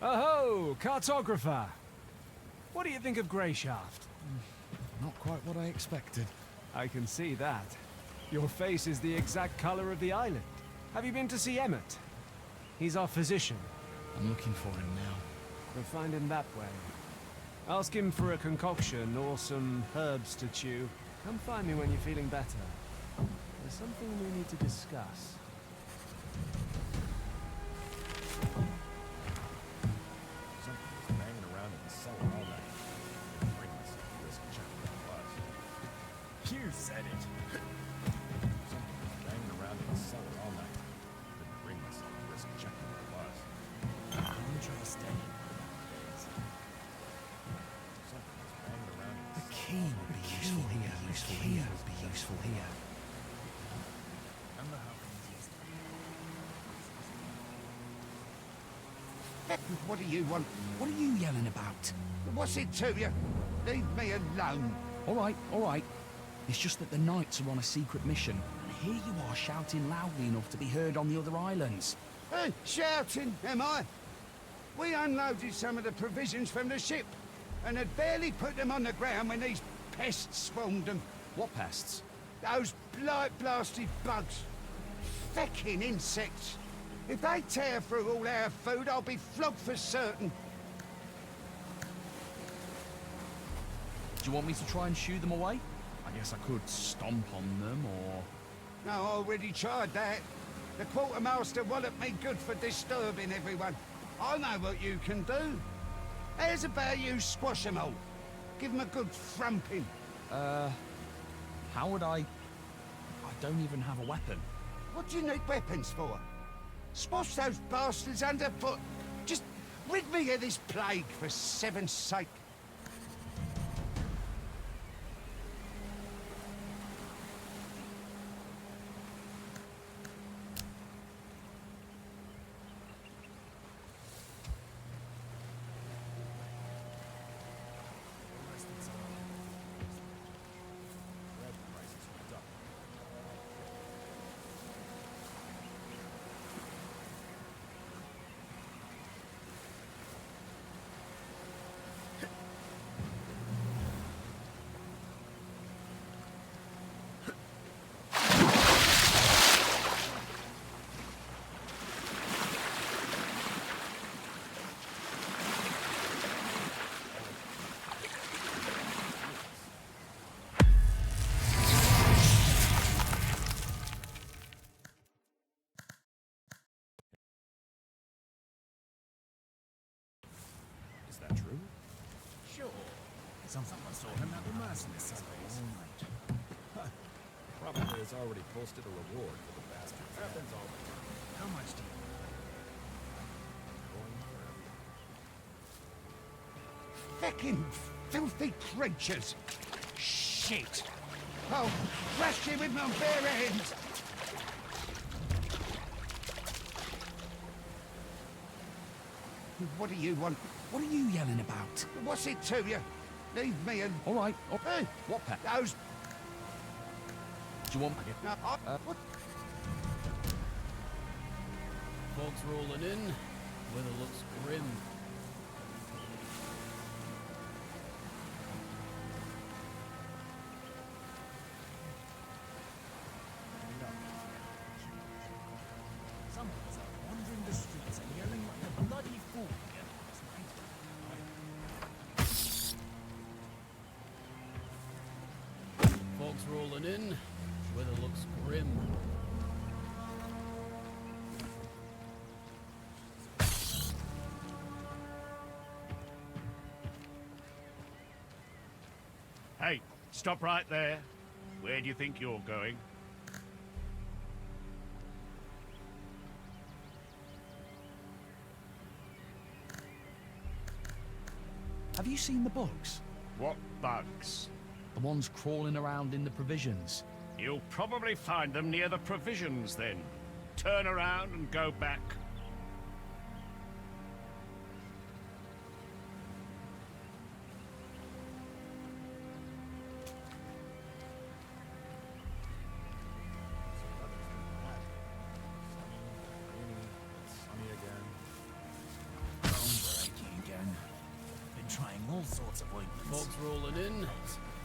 Oh, cartographer! What do you think of Greyshaft? Not quite what I expected. I can see that. Your face is the exact color of the island. Have you been to see Emmett? He's our physician. I'm looking for him now. We'll find him that way. Ask him for a concoction or some herbs to chew. Come find me when you're feeling better. There's something we need to discuss. Something was banging around in the cellar all night. Bring myself to risk checking the bus. You said it. useful here. Would be useful here. What do you want? What are you yelling about? What's it to you? Leave me alone. All right, all right. It's just that the Knights are on a secret mission, and here you are shouting loudly enough to be heard on the other islands. Hey, shouting, am I? We unloaded some of the provisions from the ship, and had barely put them on the ground when these pests swarmed them. What pests? Those blight-blasted bugs. Fecking insects. If they tear through all our food, I'll be flogged for certain. Do you want me to try and shoo them away? I guess I could stomp on them, or... No, I already tried that. The quartermaster walloped me good for disturbing everyone. I know what you can do. How's about you squash them all? Give them a good thrumping. How would I don't even have a weapon. What do you need weapons for? Squash those bastards underfoot. Just rid me of this plague, for seven's sake. Is that true? Sure. Someone saw him at the mercenary base. Probably has already posted a reward for the bastards. Happens all the time. How much do you Feckin' filthy creatures. Shit. I'll crush you with my bare hands. What do you want? What are you yelling about? What's it to you? Leave me alone. All right. Oh, Hey, what pet? those... Do you want... No, what? Folks rolling in. Weather looks grim. Some of us are wandering the streets and yelling like a bloody fool together last night. Folks rolling in. Weather looks grim. Hey, stop right there. Where do you think you're going? Have you seen the bugs? What bugs? The ones crawling around in the provisions. You'll probably find them near the provisions then. Turn around and go back. Sunny again. Bones are aching again. Been trying all sorts of ointments. Folks rolling in.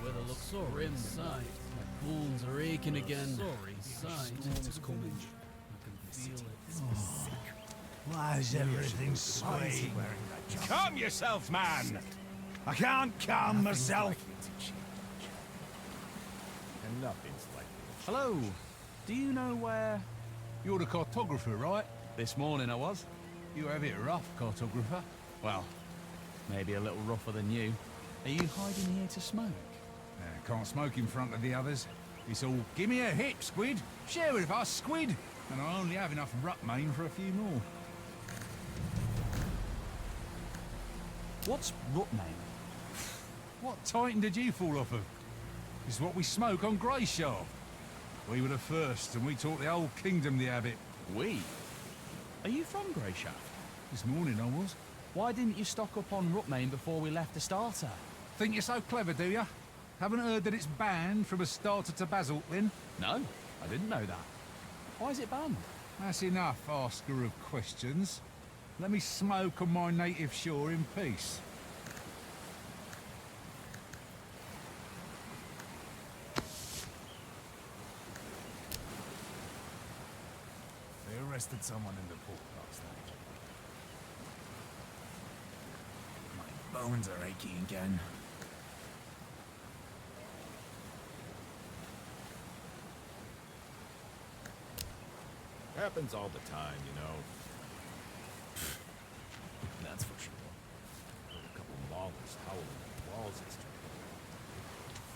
Weather looks so grim. Side. My bones are aching again. Sorry. Side. Storm's coming. I can feel it. Why is everything swaying? Calm yourself, man! I can't calm myself. And nothing's like Hello. Do you know where... You're the cartographer, right? This morning I was. You have it rough, cartographer. Well, maybe a little rougher than you. Are you hiding here to smoke? Can't smoke in front of the others. It's all, give me a hit, Squid. Share with us, Squid. And I only have enough Rutmain for a few more. What's Rutmain? What Titan did you fall off of? It's what we smoke on Greyshaft. We were the first, and we taught the whole kingdom the habit. We? Are you from Greyshaft? This morning I was. Why didn't you stock up on Rutmain before we left the starter? Think you're so clever, do you? Haven't heard that it's banned from a starter to Basalt, then? No, I didn't know that. Why is it banned? That's enough, asker of questions. Let me smoke on my native shore in peace. They arrested someone in the port last night. My bones are aching again. Happens all the time, you know. That's for sure. Heard a couple maulers howling at the walls yesterday.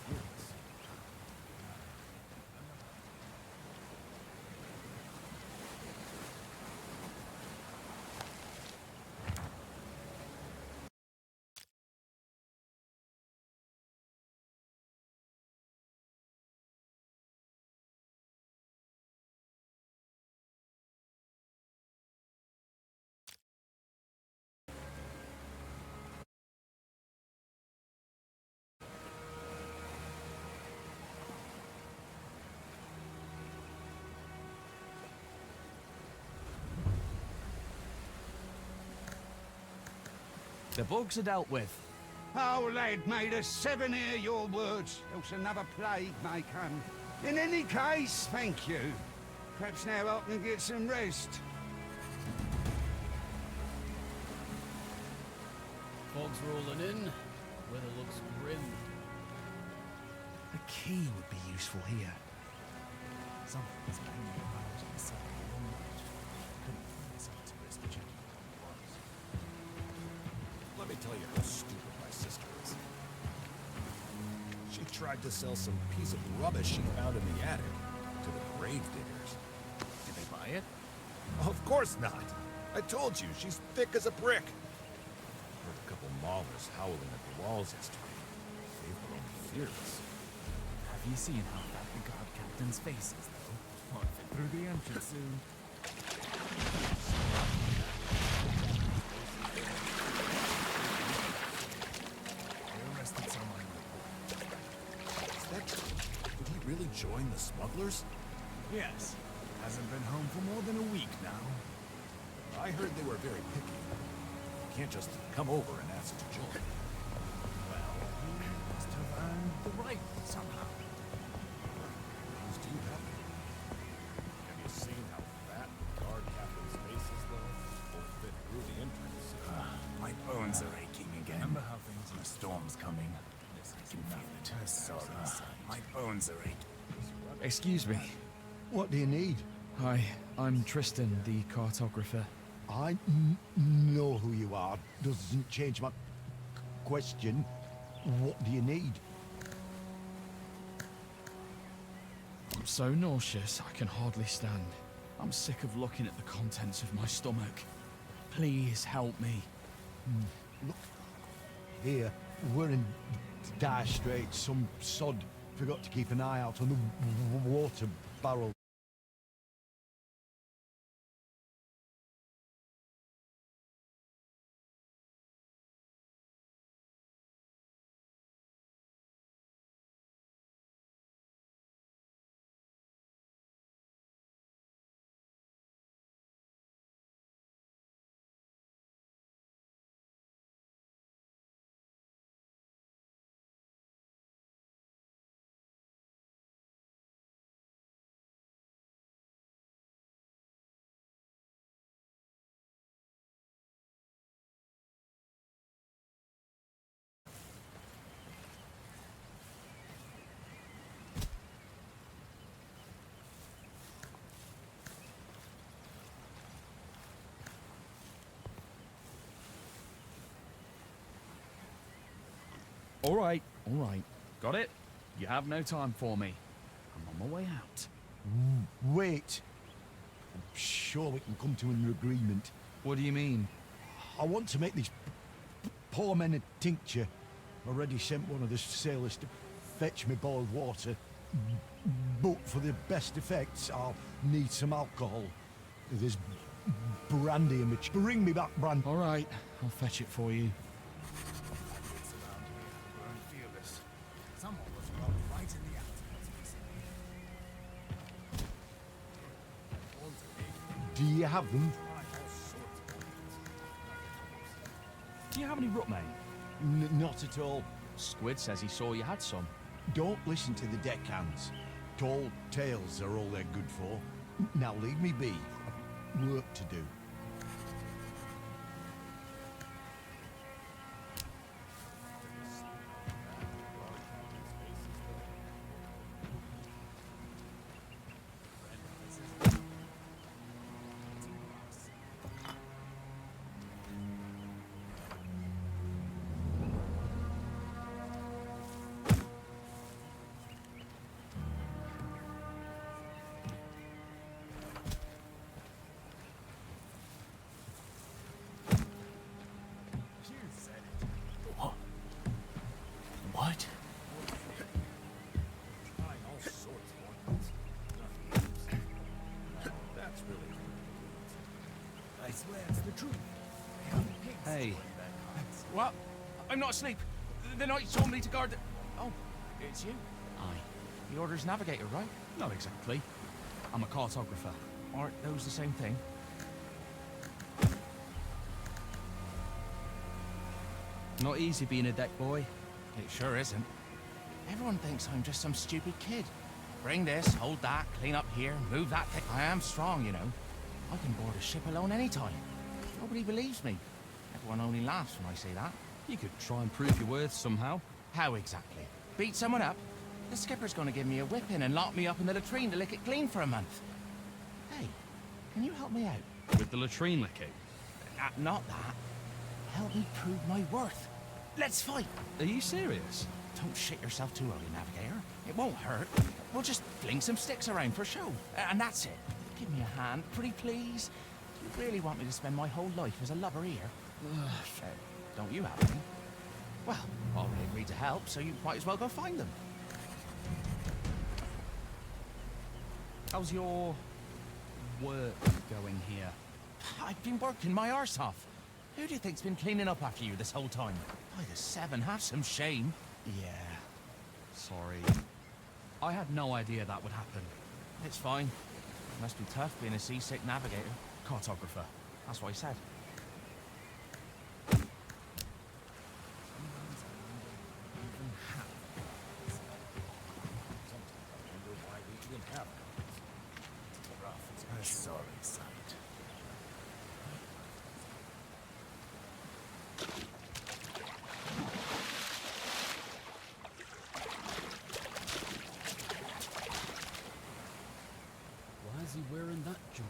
Furious. The bugs are dealt with. Oh, lad, made us 7 hear your words, else another plague may come. In any case, thank you. Perhaps now I can get some rest. Fog's rolling in. Weather looks grim. The key would be useful here. Something's hanging about inside the room. Couldn't bring myself to risk checking what it was. Let me tell you how stupid my sister is. She tried to sell some piece of rubbish she found in the attic to the grave diggers. Did they buy it? Of course not. I told you, she's thick as a brick. Heard a couple maulers howling at the walls yesterday. They've grown fearless. Have you seen how fat the guard captain's face is, though? Won't fit through the entrance soon. They arrested someone in the port. Is that true? Did he really join the smugglers? Yes. Hasn't been home for more than a week now. I heard they were very picky. You can't just come over and ask to join. Well, he must have earned the right somehow. Things do happen. Have you seen how fat the guard captain's face is, though? Won't fit through the entrance. My bones are aching again. Remember how things the storm's coming. I can feel it. Sorry. My bones are aching. Excuse me. What do you need? Hi, I'm Tristan, the cartographer. I know who you are. Doesn't change my question. What do you need? I'm so nauseous, I can hardly stand. I'm sick of looking at the contents of my stomach. Please help me. Look, here, we're in dire straits. Some sod forgot to keep an eye out on the water barrel. All right. Got it? You have no time for me. I'm on my way out. Wait. I'm sure we can come to an agreement. What do you mean? I want to make these poor men a tincture. Already sent one of the sailors to fetch me boiled water. But for the best effects, I'll need some alcohol. There's brandy in the bring me back brandy. All right, I'll fetch it for you. Someone was robbed right in the outskirts recently. Do you have them? Do you have any root, mate? Not at all. Squid says he saw you had some. Don't listen to the deckhands. Tall tales are all they're good for. Now leave me be. Work to do. What? That's really... I swear it's the truth. Hey. What? I'm not asleep. The knight told me to guard the... Oh, it's you? Aye. The Order's navigator, right? Not exactly. I'm a cartographer. Aren't those the same thing? Not easy being a deck boy. It sure isn't. Everyone thinks I'm just some stupid kid. Bring this, hold that, clean up here, move that thing. I am strong, you know. I can board a ship alone anytime. Nobody believes me. Everyone only laughs when I say that. You could try and prove your worth somehow. How exactly? Beat someone up? The skipper's gonna give me a whipping and lock me up in the latrine to lick it clean for a month. Hey, can you help me out? With the latrine licking? Not that. Help me prove my worth. Let's fight. Are you serious? Don't shit yourself too early, Navigator. It won't hurt. We'll just fling some sticks around for show. And that's it. Give me a hand, pretty please. Do you really want me to spend my whole life as a lubber here? Don't you have any? Well, I already agreed to help, so you might as well go find them. How's your work going here? I've been working my arse off. Who do you think's been cleaning up after you this whole time? By the seven, have some shame. Yeah. Sorry. I had no idea that would happen. It's fine. Must be tough being a seasick navigator. Cartographer. That's what I said. A sorry sight. Why is he wearing that junk?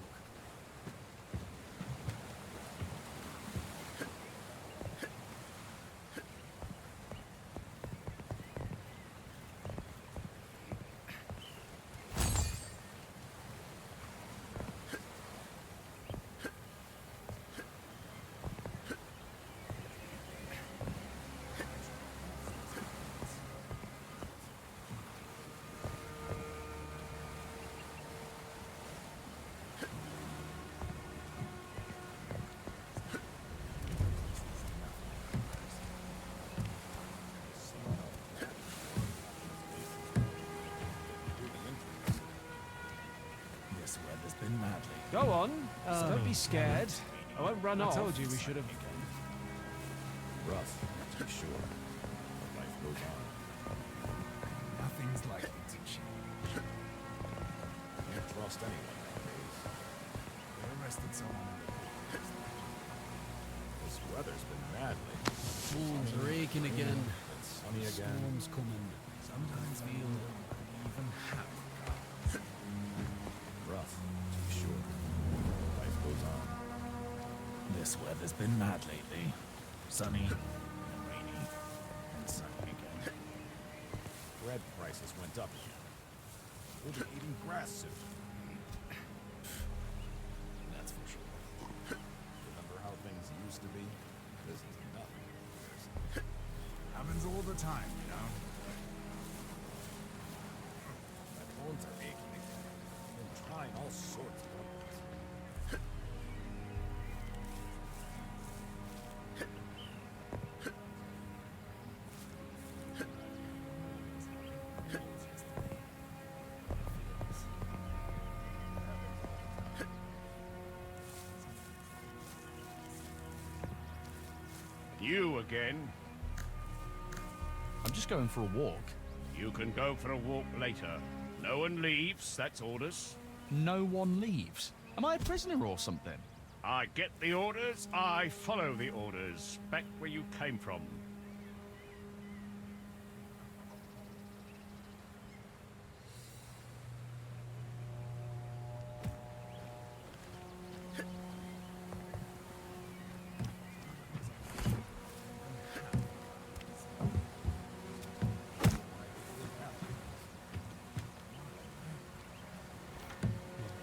This weather's been madly. Go on. Don't be scared. I won't run off. I told you we should have... Rough, to be sure. But life goes on. Nothing's likely to change. Can't trust anyone nowadays. They arrested someone. This weather's been madly. Wounds are aching again. It's sunny again. Storm's coming. Sometimes feel even happy. Rough, to be sure. Life goes on. This weather's been mad lately. Sunny, rainy, and sunny again. Bread prices went up again. We'll be eating grass soon. That's for sure. Remember how things used to be? This is nothing. Happens all the time, you know. You again. I'm just going for a walk. You can go for a walk later. No one leaves, that's orders. No one leaves. Am I a prisoner or something? I get the orders, I follow the orders. Back where you came from.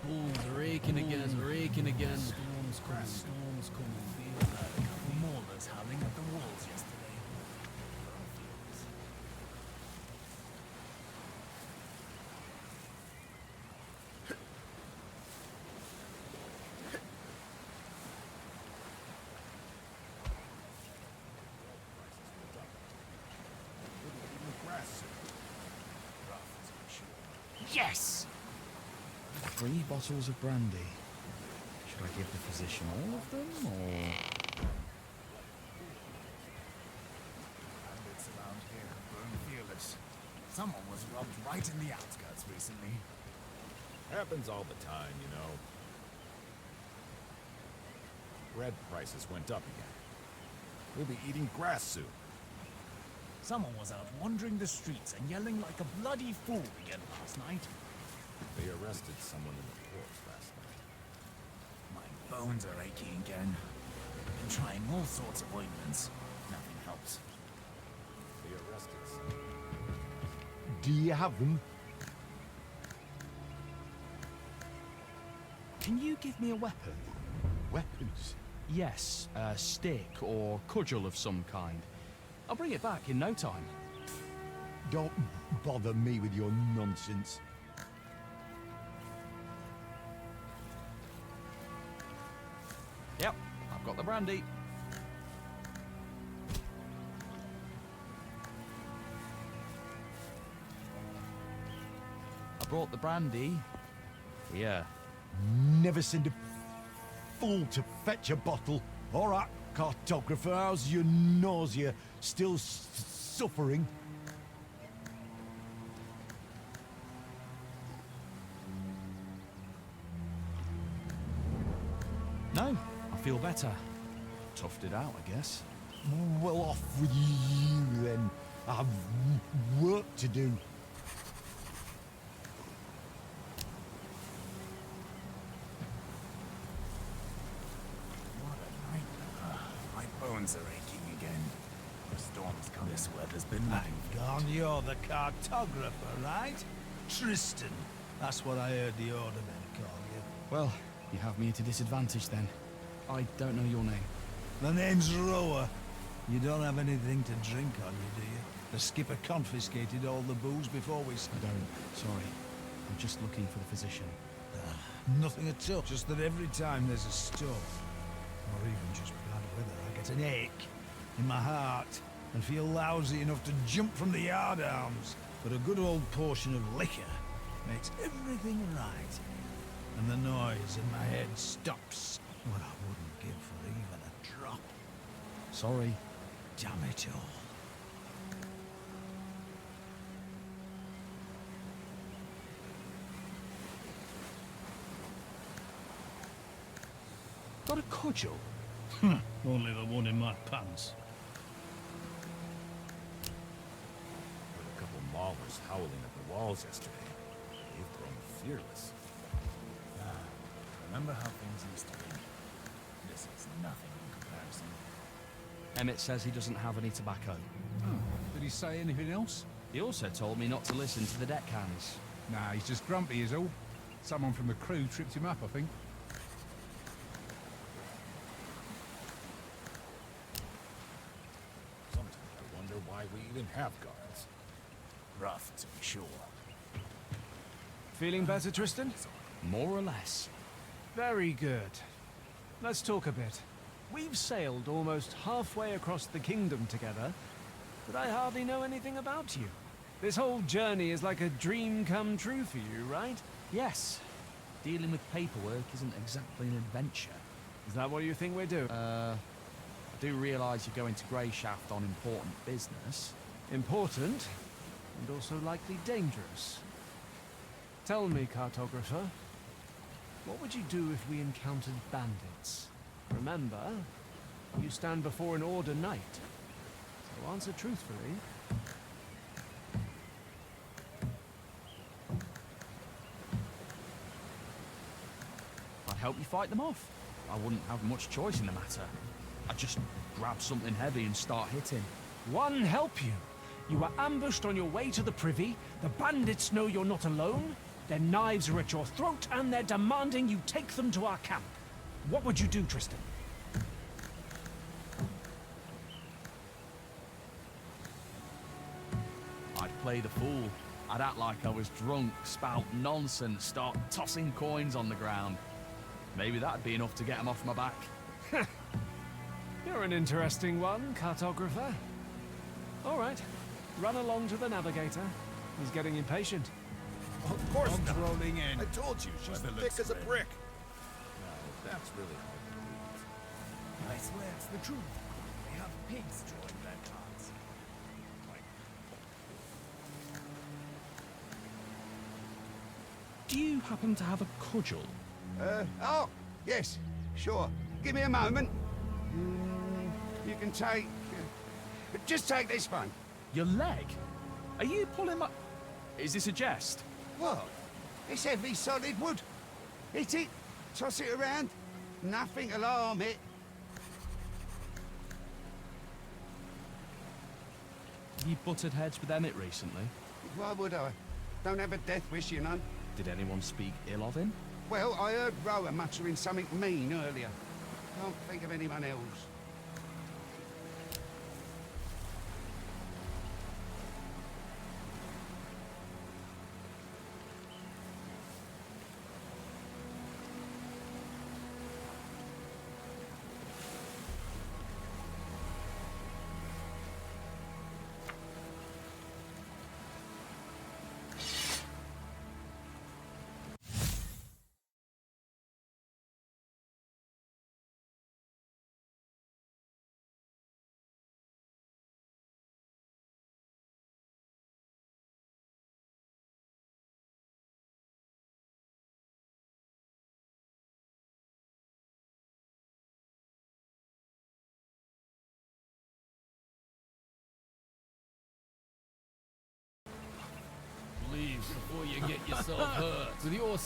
Bulls are aching again, raking again. Storms coming. Feel that a couple maulers howling at the walls yesterday. Yes! 3 bottles of brandy. Should I give the physician all of them, or...? Bandits around here burn fearless. Someone was robbed right in the outskirts recently. Happens all the time, you know. Bread prices went up again. We'll be eating grass soon. Someone was out wandering the streets and yelling like a bloody fool again last night. They arrested someone in the ports last night. My bones are aching again. Been trying all sorts of ointments. Nothing helps. They arrested someone. Do you have them? Can you give me a weapon? Weapons? Yes, a stick or cudgel of some kind. I'll bring it back in no time. Don't bother me with your nonsense. Yep, I've got the brandy. I brought the brandy. Yeah. Never send a fool to fetch a bottle. All right, cartographer, how's your nausea? Still suffering? No, I feel better. Toughed it out, I guess. Well, off with you then. I've work to do. What a night. My bones are aching again. The storm's come. This weather's been Hang on, you're the cartographer, right? Tristan. That's what I heard the ordermen call you. Well, you have me at a disadvantage then. I don't know your name. The name's Rower. You don't have anything to drink on you, do you? The skipper confiscated all the booze before we... I don't. Sorry. I'm just looking for the physician. Nothing at all. Just that every time there's a storm, or even just bad weather, I get an ache in my heart and feel lousy enough to jump from the yardarms. But a good old portion of liquor makes everything right. And the noise in my head stops. What I wouldn't give for even a drop. Sorry. Damn it all. Got a cudgel? Only the one in my pants. Heard a couple maulers howling at the walls yesterday. They've grown fearless. Remember how things used to be? This is nothing in comparison. Emmett says he doesn't have any tobacco. Did he say anything else? He also told me not to listen to the deckhands. Nah, he's just grumpy is all. Someone from the crew tripped him up, I think. Sometimes I wonder why we even have guards. Rough, to be sure. Feeling better, Tristan? More or less. Very good. Let's talk a bit. We've sailed almost halfway across the kingdom together, but I hardly know anything about you. This whole journey is like a dream come true for you, right? Yes. Dealing with paperwork isn't exactly an adventure. Is that what you think we're doing? I do realise you're going to Greyshaft on important business. Important, and also likely dangerous. Tell me, cartographer, what would you do if we encountered bandits? Remember, you stand before an Order knight, so answer truthfully. I'd help you fight them off. I wouldn't have much choice in the matter. I'd just grab something heavy and start hitting. One help you. You were ambushed on your way to the privy. The bandits know you're not alone. Their knives are at your throat, and they're demanding you take them to our camp. What would you do, Tristan? I'd play the fool. I'd act like I was drunk, spout nonsense, start tossing coins on the ground. Maybe that'd be enough to get them off my back. You're an interesting one, cartographer. All right, run along to the navigator. He's getting impatient. Of course Dogs not. rolling in. I told you, she's By the thick looks as a of it. brick. No, that's really hard to believe. I swear it's the truth. They have pigs drawing their cards. Do you happen to have a cudgel? Oh, yes, sure. Give me a moment. You can take... just take this one. Your leg? Are you pulling my... Is this a jest? What? It's heavy, solid wood. Hit it, toss it around. Nothing alarm it. You butted heads with Emmett recently. Why would I? Don't have a death wish, you know. Did anyone speak ill of him? Well, I heard Rowan muttering something mean earlier. Can't think of anyone else. Leave before you get yourself hurt. With your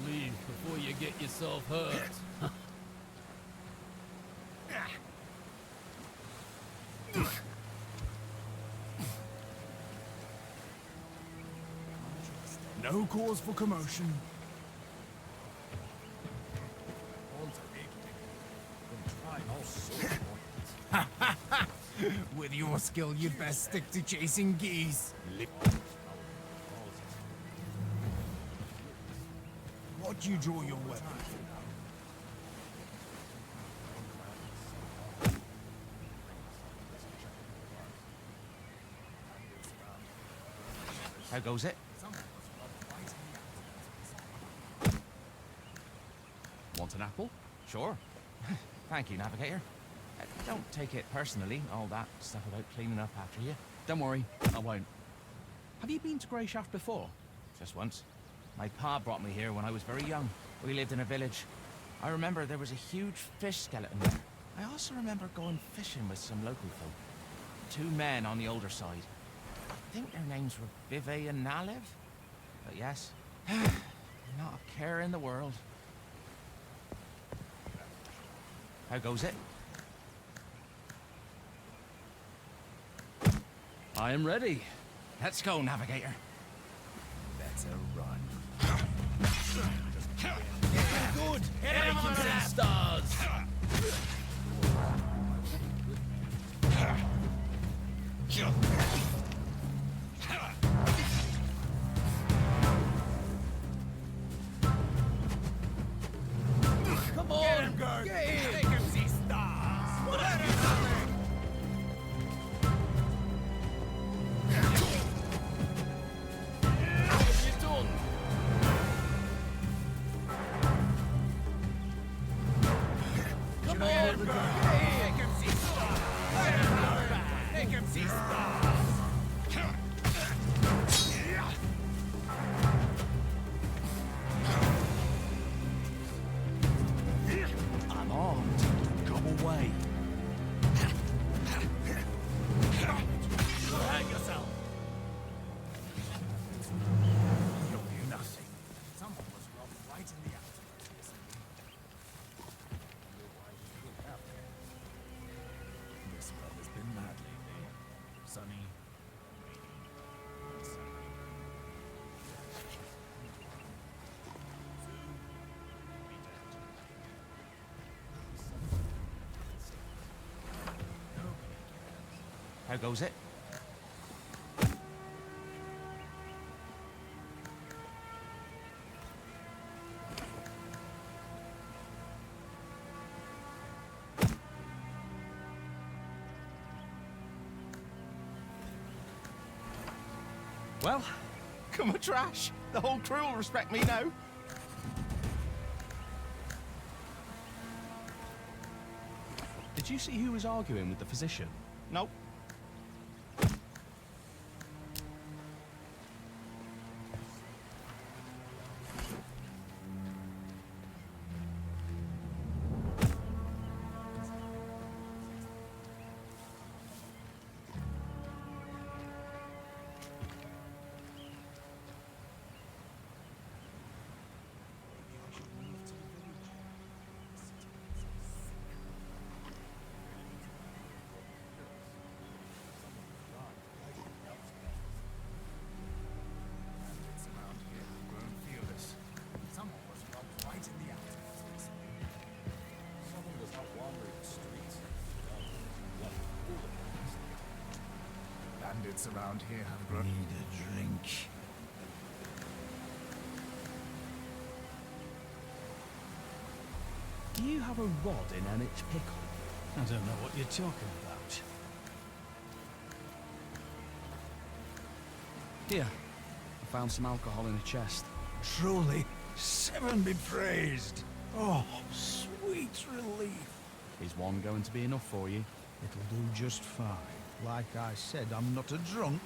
leave before you get yourself hurt. No cause for commotion. With your skill, you'd best stick to chasing geese. What'd you draw your weapon? How goes it? Want an apple? Sure. Thank you, Navigator. Don't take it personally, all that stuff about cleaning up after you. Don't worry, I won't. Have you been to Greyshaft before? Just once. My pa brought me here when I was very young. We lived in a village. I remember there was a huge fish skeleton there. I also remember going fishing with some local folk. 2 men on the older side. I think their names were Vive and Nalev. But yes, not a care in the world. How goes it? I am ready. Let's go, Navigator. Better run. Good. Making some stars. Come on. Get him, Gert. Make him see stars. another day. Make him see stars! Make him see stars! I'm armed. Come away. Hang yourself. You'll do nothing. Someone was robbed right in the act. This world has been mad lately. Sunny, rainy, sunny. Soon, be dead. Nobody cares. How goes it? Well, come a trash. The whole crew will respect me now. Did you see who was arguing with the physician? Nope. Bandits around here have grown fearless. Someone was robbed right in the act. Someone does not wander the streets. What hooligans. Bandits around here have grown. Need a drink. Do you have a rod in Emmett Pickle? I don't know what you're talking about. Here. I found some alcohol in a chest. Truly, 7 be praised. Oh, sweet relief. Is one going to be enough for you? It'll do just fine. Like I said, I'm not a drunk.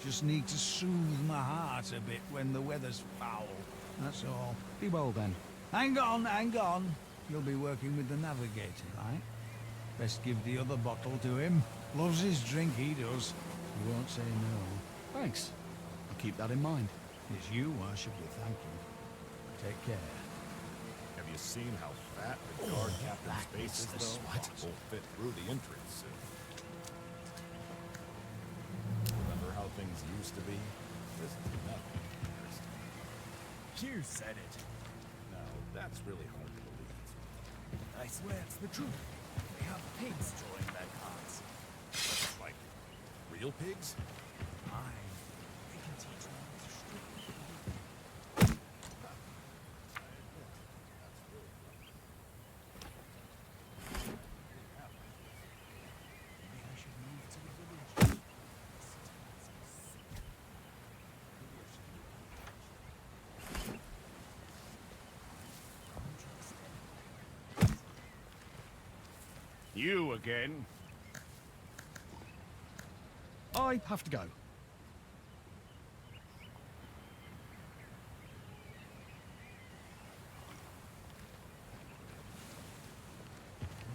Just need to soothe my heart a bit when the weather's foul. That's all. Be well then. Hang on, hang on. You'll be working with the navigator, right? Best give the other bottle to him. Loves his drink, he does. He won't say no. Thanks. I'll keep that in mind. It's you I should be thanking. Take care. Have you seen how fat the guard captain's face is, though? Won't fit through the entrance. Remember how things used to be? This is nothing in comparison. You said it. Now, that's really hard to believe. I swear it's the truth. They have pigs drawing their cards. Like, real pigs? Aye. They can teach one to strip. Maybe I should move to the village. You again? I have to go. I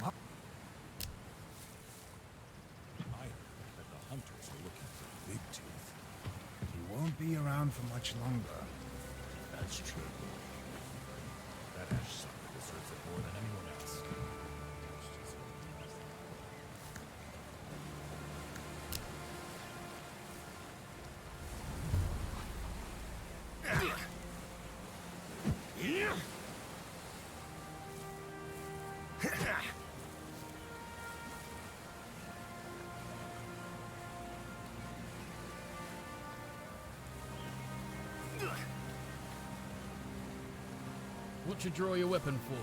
heard that the hunters are looking for Big Tooth. He won't be around for much longer. That's true. That ash sucker deserves it more than anyone else. What you draw your weapon for?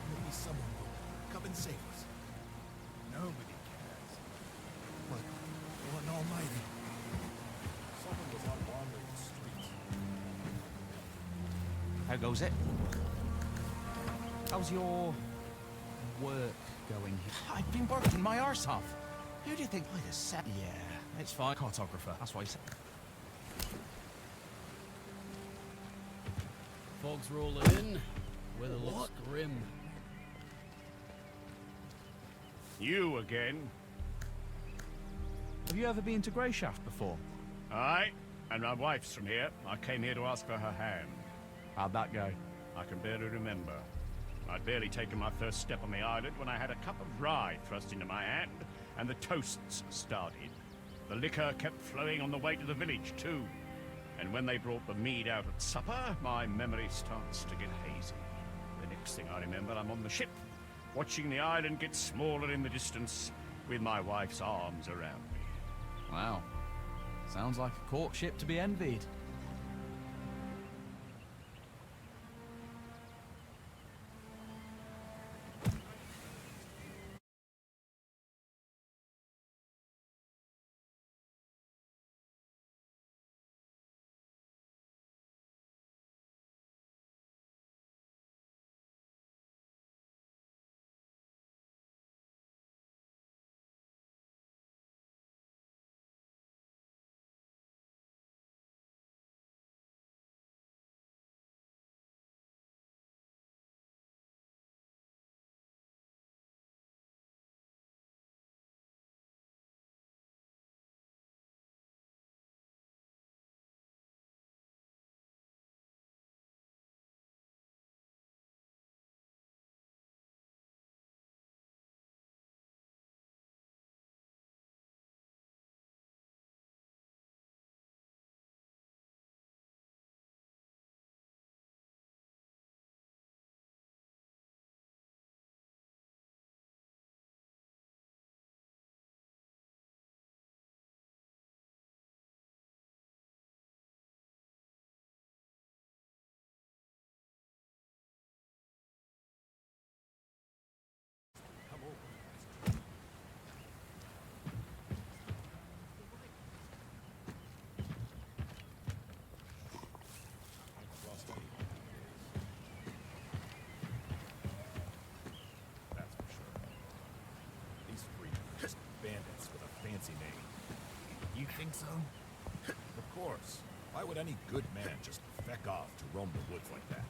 Maybe someone will come and save us. Nobody cares. What an almighty. Someone How goes it? How's your work going here? I've been working my arse off. Who do you think I'd have said? Yeah, it's fine. Cartographer. That's what he said. Fog's rolling in. Weather looks grim. You again? Have you ever been to Greyshaft before? Aye, and my wife's from here. I came here to ask for her hand. How'd that go? I can barely remember. I'd barely taken my first step on the island when I had a cup of rye thrust into my hand, and the toasts started. The liquor kept flowing on the way to the village, too. And when they brought the mead out at supper, my memory starts to get hazy. The next thing I remember, I'm on the ship, watching the island get smaller in the distance, with my wife's arms around me. Wow. Sounds like a courtship to be envied. That's for sure. These freaks are just bandits with a fancy name. You think so? Of course. Why would any good man just feck off to roam the woods like that?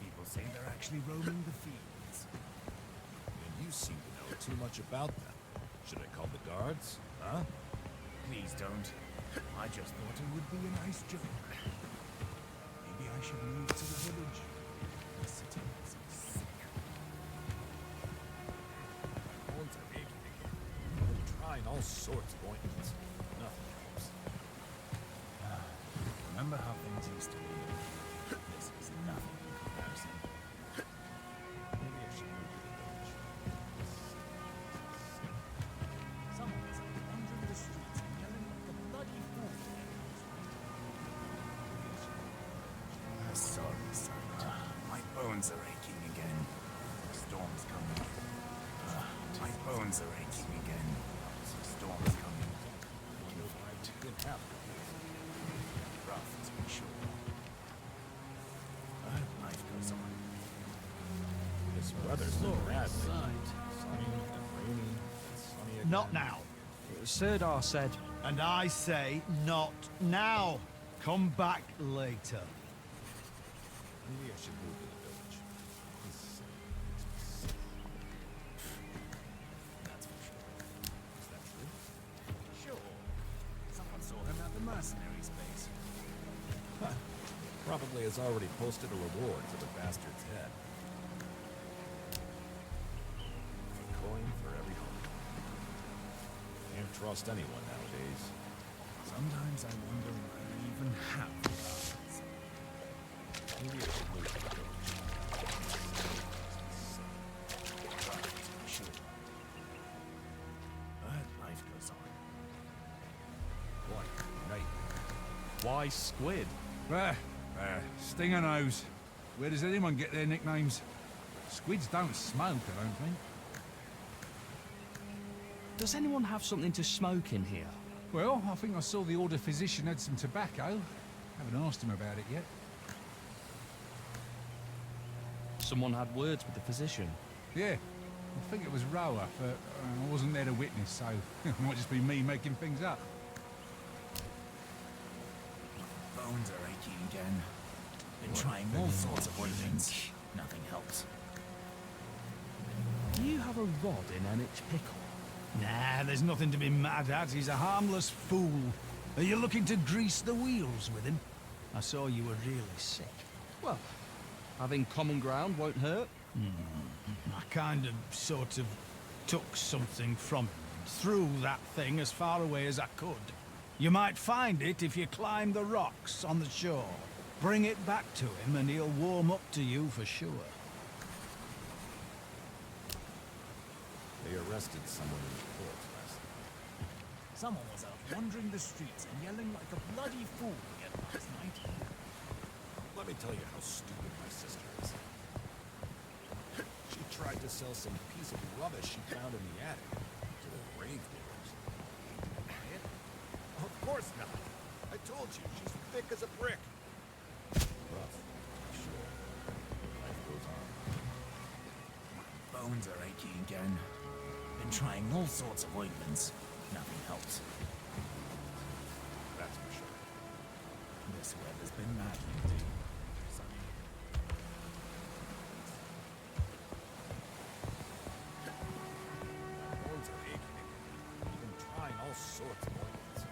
People say they're actually roaming the fields. And you seem to know too much about them. Should I call the guards? Huh? Please don't. I just thought it would be a nice joke. Maybe I should move to the village. The city is sick. Horns are aching again. I've been trying all sorts of ointments. Nothing helps. Remember how things used to be? This is nothing in comparison. Maybe I should move to the village. Someone's wandering the streets and yelling like a bloody fool. Sorry, sight. My bones are aching again. The storm's coming. My bones are aching again. The storm's coming. You'll find a good habit. Rough, to be sure. But life goes on. This weather's so Sorry, bad lately. sight. Sunny and rainy and sunny again. Not now. Sirdar said, And I say not now. Come back later. Maybe I should move to the village. This city makes me sick. That's for sure. Is that true? Sure. Someone saw him at the mercenaries base. Probably has already posted a reward to the bastard's head. A coin for every heart. Can't trust anyone nowadays. Sometimes I wonder if I even have guards. Maybe I should move to the village. Sure. But life goes on. What? Night. Why squid? Stinger nose. Where does anyone get their nicknames? Squids don't smoke, I don't think. Does anyone have something to smoke in here? Well, I think I saw the order physician had some tobacco. Haven't asked him about it yet. Someone had words with the physician. Yeah, I think it was Roa, but I wasn't there to witness, so it might just be me making things up. Bones are aching again. Been trying all sorts of ointments. Nothing helps. Do you have a rod in Enich Pickle? Nah, there's nothing to be mad at. He's a harmless fool. Are you looking to grease the wheels with him? I saw you were really sick. Well, having common ground won't hurt. I kind of, sort of, took something from him and threw that thing as far away as I could. You might find it if you climb the rocks on the shore. Bring it back to him and he'll warm up to you for sure. They arrested someone in the port last night. Someone was out wandering the streets and yelling like a bloody fool again last night. Let me tell you how stupid my sister is. She tried to sell some piece of rubbish she found in the attic to the grave diggers. Buy it? Of course not. I told you, she's thick as a brick. Rough, sure. Life goes on. Bones are aching again. Been trying all sorts of ointments. Nothing helps. That's for sure. This weather's been maddening too. Bones are aching. I've been trying all sorts of ointments.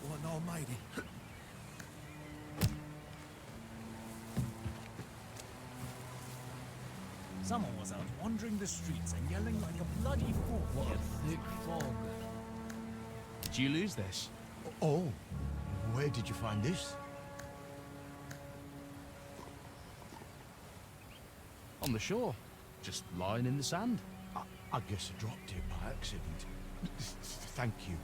One almighty. Someone was out wandering the streets and yelling like a bloody fool. What a thick fog. Did you lose this? Oh, where did you find this? On the shore. Just lying in the sand. I guess I dropped it by accident. Thank you.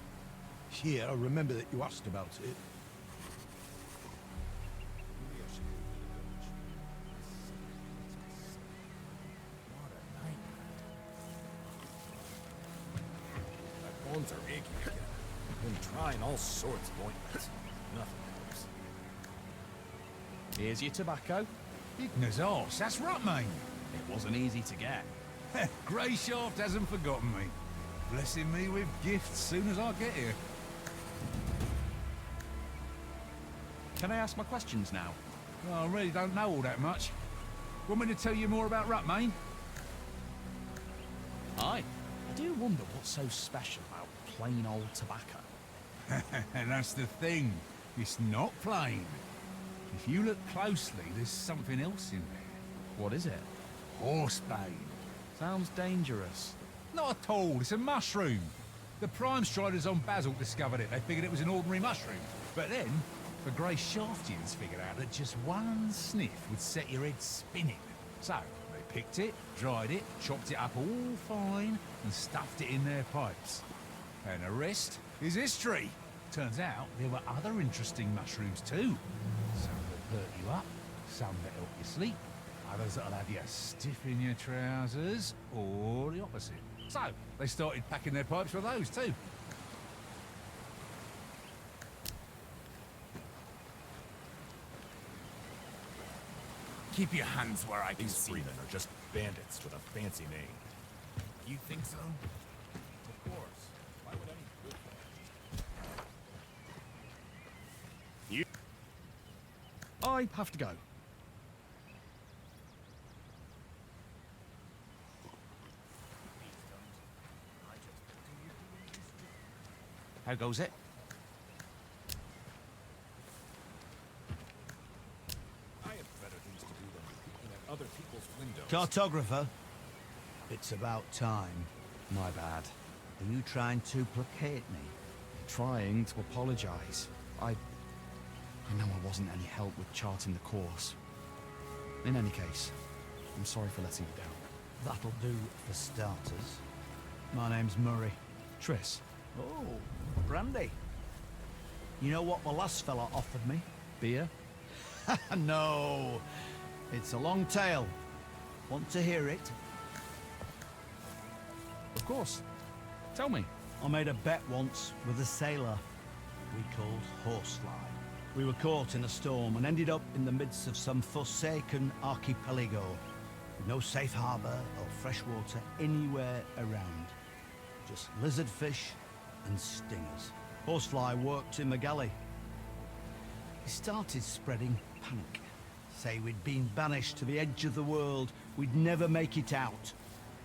Here, I remember that you asked about it. Maybe I should go to the village. What a nightmare. My bones are aching again. Been trying all sorts of ointments. Nothing helps. Here's your tobacco. Ignor's arse, that's Rutmane. It wasn't easy to get. Greyshaft hasn't forgotten me. Blessing me with gifts soon as I get here. Can I ask my questions now? Well, I really don't know all that much. Want me to tell you more about Rutmane? Aye. I do wonder what's so special about plain old tobacco. And that's the thing. It's not plain. If you look closely, there's something else in there. What is it? Horsebane. Sounds dangerous. Not at all. It's a mushroom. The Prime Striders on Basalt discovered it. They figured it was an ordinary mushroom. But then, the Greyshaftians figured out that just one sniff would set your head spinning. So, they picked it, dried it, chopped it up all fine, and stuffed it in their pipes. And the rest is history. Turns out there were other interesting mushrooms too. Some that perk you up, some that help you sleep, others that'll have you stiff in your trousers, or the opposite. So, they started packing their pipes with those too. Keep your hands where I can These see freemen them. are just bandits with a fancy name. You think so? Of course. Why would any good I have to go. How goes it? I have better things to do than peeking at other people's windows. Cartographer, it's about time. My bad. Are you trying to placate me? Trying to apologize. I know I wasn't any help with charting the course. In any case, I'm sorry for letting you down. That'll do for starters. My name's Murray. Triss, Oh, brandy. You know what the last fella offered me? Beer? No, it's a long tale. Want to hear it? Of course. Tell me. I made a bet once with a sailor we called Horsefly. We were caught in a storm and ended up in the midst of some forsaken archipelago, with no safe harbour or fresh water anywhere around. Just lizard fish and stingers. Horsefly worked in the galley. He started spreading panic. Say we'd been banished to the edge of the world, we'd never make it out.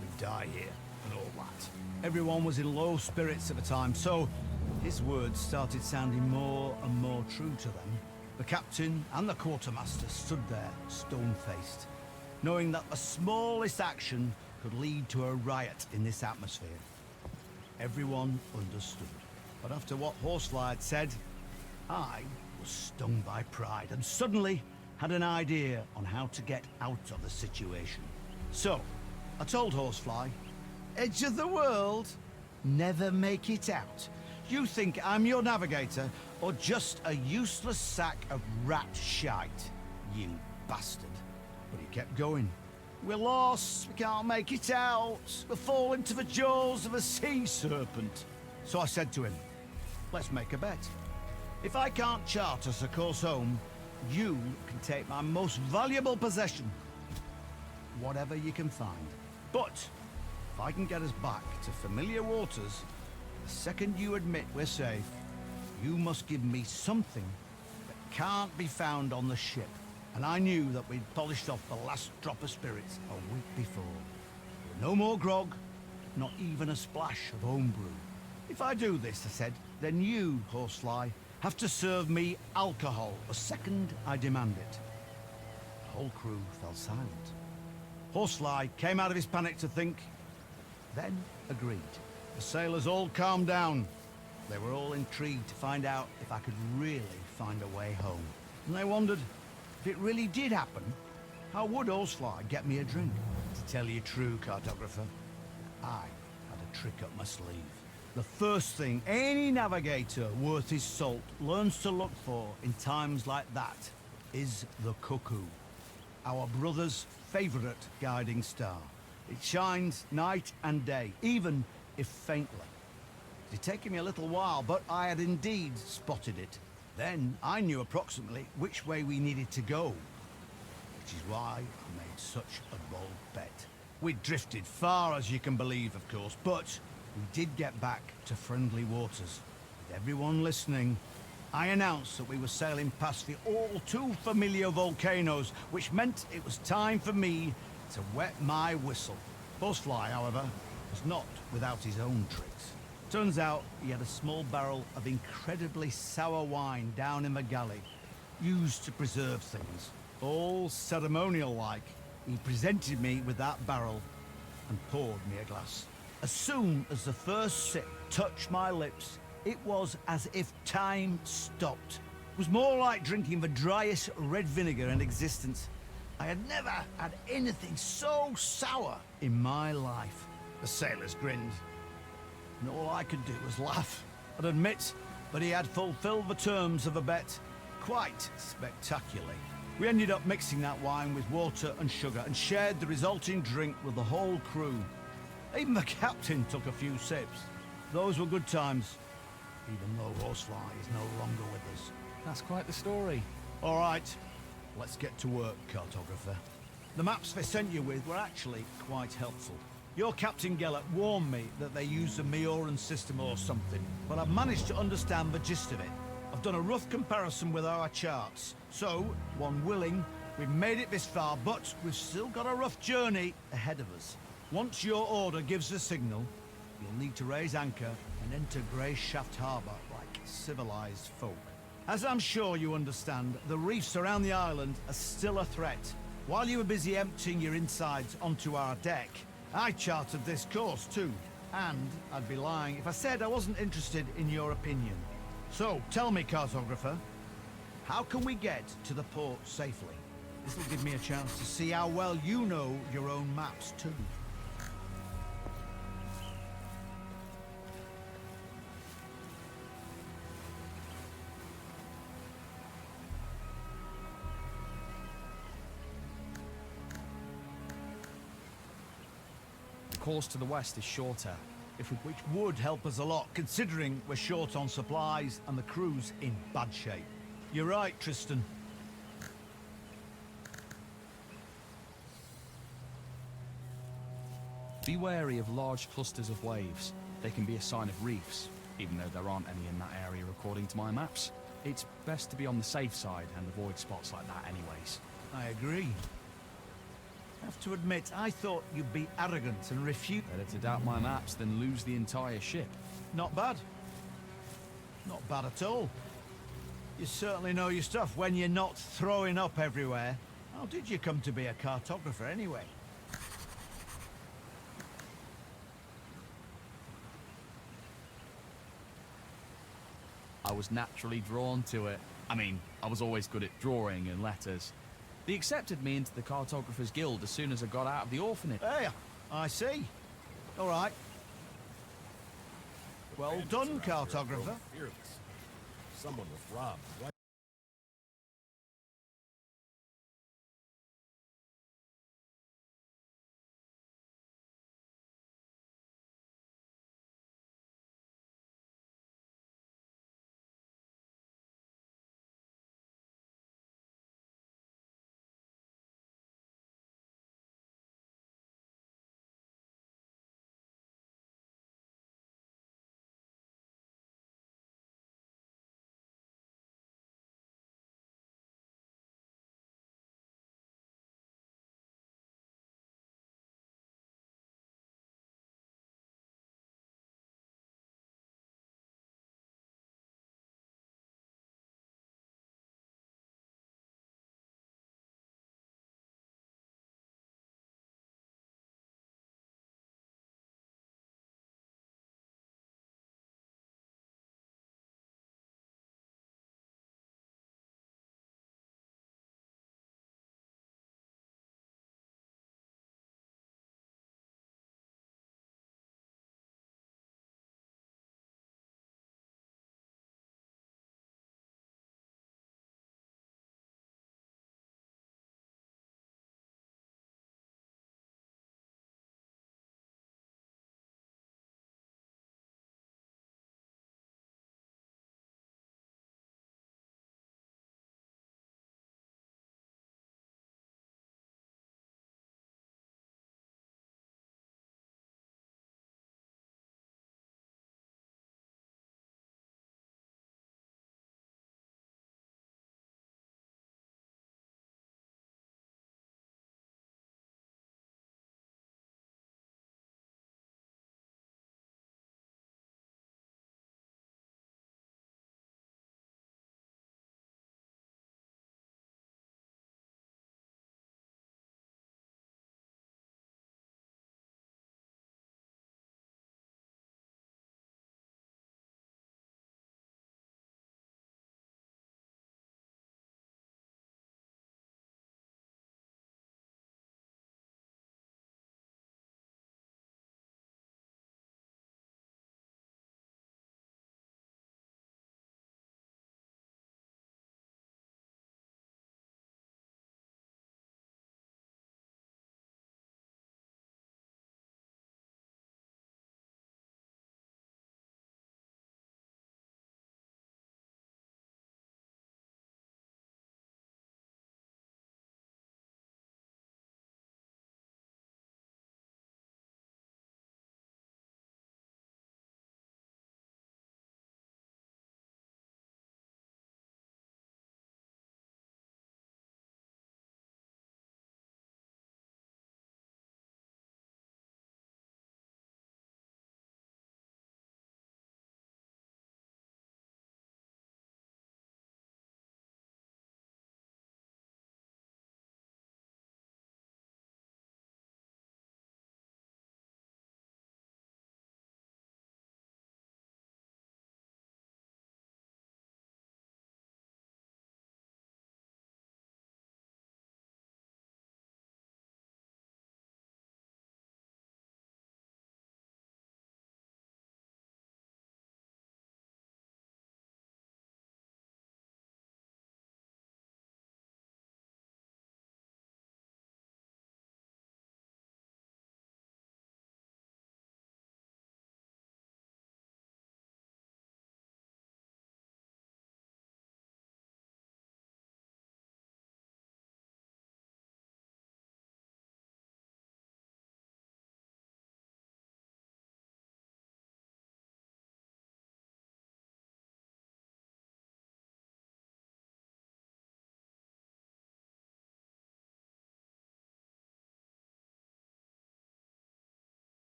We'd die here and all that. Everyone was in low spirits at the time, so his words started sounding more and more true to them. The captain and the quartermaster stood there, stone-faced, knowing that the smallest action could lead to a riot in this atmosphere. Everyone understood. But after what Horsefly had said, I was stung by pride and suddenly had an idea on how to get out of the situation. So, I told Horsefly, edge of the world, never make it out. You think I'm your navigator or just a useless sack of rat shite, you bastard. But he kept going. We're lost, we can't make it out. We'll fall into the jaws of a sea serpent. So I said to him, let's make a bet. If I can't chart us a course home, you can take my most valuable possession. Whatever you can find. But if I can get us back to familiar waters, the second you admit we're safe, you must give me something that can't be found on the ship. And I knew that we'd polished off the last drop of spirits a week before. No more grog, not even a splash of homebrew. If I do this, I said, then you, Horsefly, have to serve me alcohol the second I demand it. The whole crew fell silent. Horsefly came out of his panic to think, then agreed. The sailors all calmed down. They were all intrigued to find out if I could really find a way home. And they wondered, if it really did happen, how would Horsefly get me a drink? To tell you true, cartographer, I had a trick up my sleeve. The first thing any navigator worth his salt learns to look for in times like that is the cuckoo, our brother's favourite guiding star. It shines night and day, even if faintly. It had taken me a little while, but I had indeed spotted it. Then I knew approximately which way we needed to go, which is why I made such a bold bet. We'd drifted far, as you can believe, of course, but we did get back to friendly waters. With everyone listening, I announced that we were sailing past the all too familiar volcanoes, which meant it was time for me to wet my whistle. Horsefly, however, was not without his own tricks. Turns out he had a small barrel of incredibly sour wine down in the galley, used to preserve things. All ceremonial-like, he presented me with that barrel and poured me a glass. As soon as the first sip touched my lips, it was as if time stopped. It was more like drinking the driest red vinegar in existence. I had never had anything so sour in my life. The sailors grinned, and all I could do was laugh and admit that he had fulfilled the terms of the bet quite spectacularly. We ended up mixing that wine with water and sugar and shared the resulting drink with the whole crew. Even the captain took a few sips. Those were good times, even though Horsefly is no longer with us. That's quite the story. All right, let's get to work, cartographer. The maps they sent you with were actually quite helpful. Your Captain Gellert warned me that they used a Mioran system or something, but I've managed to understand the gist of it. I've done a rough comparison with our charts. So, one willing, we've made it this far, but we've still got a rough journey ahead of us. Once your order gives the signal, you'll need to raise anchor and enter Grey Shaft Harbour like civilized folk. As I'm sure you understand, the reefs around the island are still a threat. While you were busy emptying your insides onto our deck, I charted this course too. And I'd be lying if I said I wasn't interested in your opinion. So, tell me, cartographer, how can we get to the port safely? This will give me a chance to see how well you know your own maps too. The course to the west is shorter. Which would help us a lot, considering we're short on supplies and the crew's in bad shape. You're right, Tristan. Be wary of large clusters of waves. They can be a sign of reefs, even though there aren't any in that area according to my maps. It's best to be on the safe side and avoid spots like that anyways. I agree. I have to admit, I thought you'd be arrogant and refuse. Better to doubt my maps than lose the entire ship. Not bad. Not bad at all. You certainly know your stuff when you're not throwing up everywhere. How did you come to be a cartographer anyway? I was naturally drawn to it. I mean, I was always good at drawing and letters. They accepted me into the Cartographers Guild as soon as I got out of the orphanage. Hey, I see. All right. Well done, cartographer. Fearless. Someone was robbed. Right?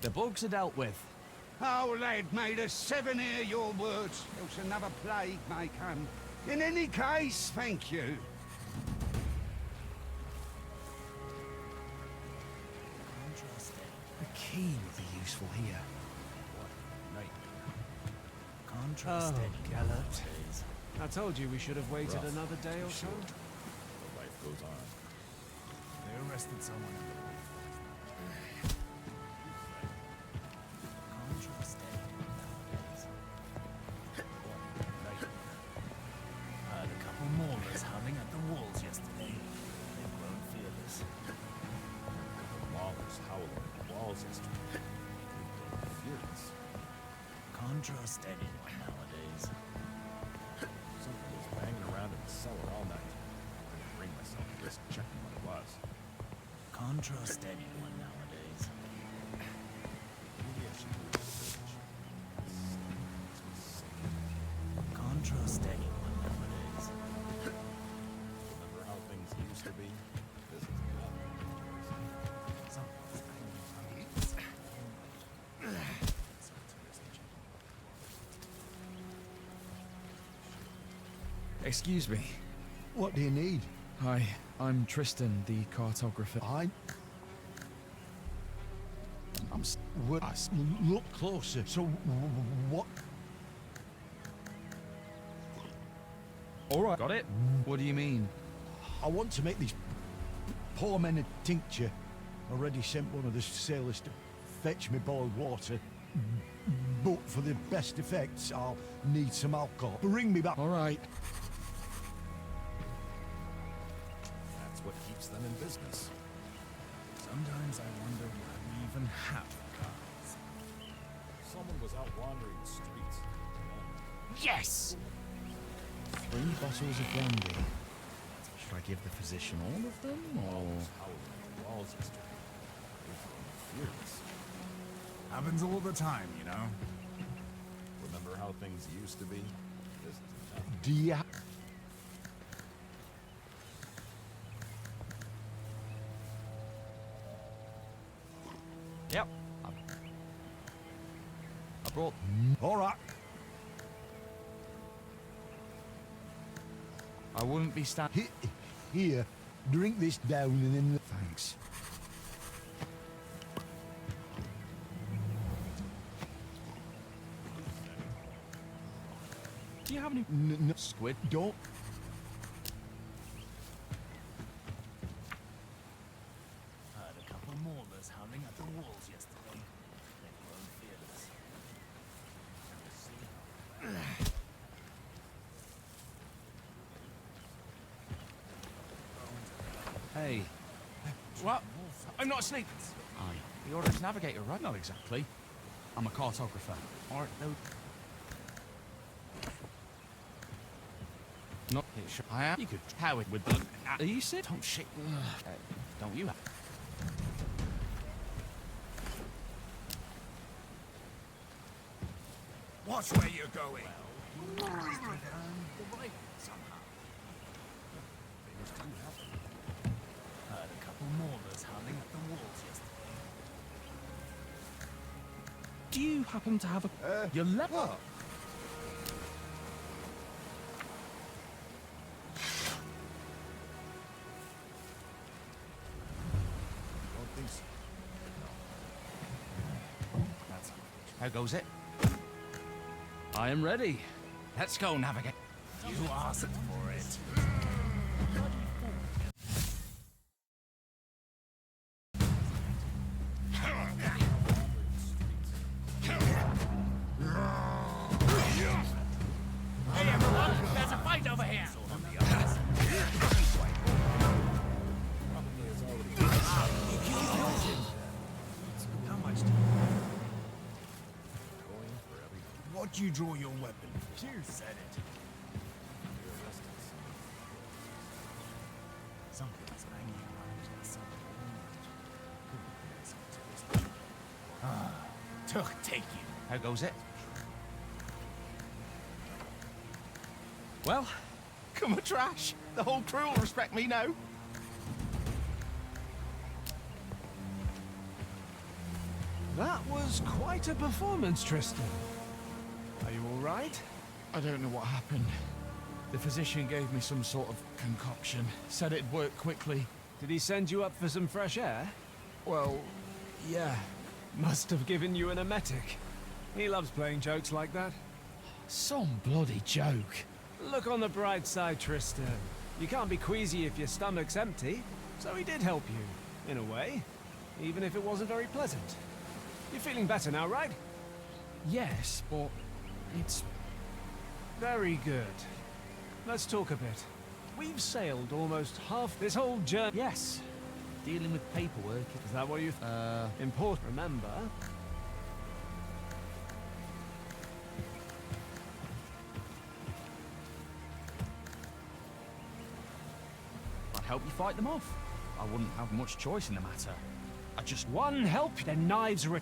The bugs are dealt with. Oh, lad, made us 7 hear your words, else another plague may come. In any case, thank you. A key would be useful here. Oh, Gellert. I told you we should have waited another day or so. The life goes on. They arrested someone in the Heard a couple maulers howling at the walls yesterday. They've grown fearless. Maulers howling at the walls yesterday. Fearless. Can't trust anyone nowadays. Something was banging around in the cellar all night. I didn't bring myself to risk checking what it was. Can't trust anyone nowadays. Maybe I should do a search. Can't trust anyone nowadays. Remember how things used to be? This is nothing. Something's banging around in the cellar all night. Excuse me. What do you need? Hi, I'm Tristan, the cartographer. Look closer. So, what? All right. Got it? What do you mean? I want to make these poor men a tincture. Already sent one of the sailors to fetch me boiled water. But for the best effects, I'll need some alcohol. Bring me back. All right. That's what keeps them in business. Sometimes I wonder why we even have guards. Someone was out wandering the streets. Yes! 3 bottles of brandy. Should I give the physician all of them, or...? Howling at the walls yesterday. They've grown fearless. Happens all the time, you know. Remember how things used to be? This is nothing. Do you... Yep. I brought... All right. I wouldn't be Here, drink this down and then... Thanks. Do you have any... No, Squid? don't... Heard a couple maulers howling at the walls yesterday. They've grown fearless. Hey. What? I'm not asleep. Aye. The Order's navigator, right? Not exactly. I'm a cartographer. Or no. Not... Sure. I am. You could... How it would be. Are you sick? Don't shit. Don't you? Watch where you're going. The right somehow. Things do happen. Heard a couple maulers howling at the walls yesterday. Do you happen to have a... Your left... What? Don't think so. That's how goes it? I am ready. Let's go, navigate. You asked for it. Hey, everyone! There's a fight over here! How much do What do you draw your weapon for? You said it. Something's banging around in the cellar. Take you. How goes it? Well, Come a trash. The whole crew will respect me now. That was quite a performance, Tristan. Are you all right? I don't know what happened. The physician gave me some sort of concoction. Said it'd work quickly. Did he send you up for some fresh air? Well, yeah. Must have given you an emetic. He loves playing jokes like that. Some bloody joke. Look on the bright side, Tristan. You can't be queasy if your stomach's empty, so he did help you, in a way. Even if it wasn't very pleasant. You're feeling better now, right? Yes, but it's... Very good. Let's talk a bit. We've sailed almost half this whole journey. Yes. Dealing with paperwork. Is that what you... Important, remember? I'd help you fight them off. I wouldn't have much choice in the matter. I just... One help, their knives are...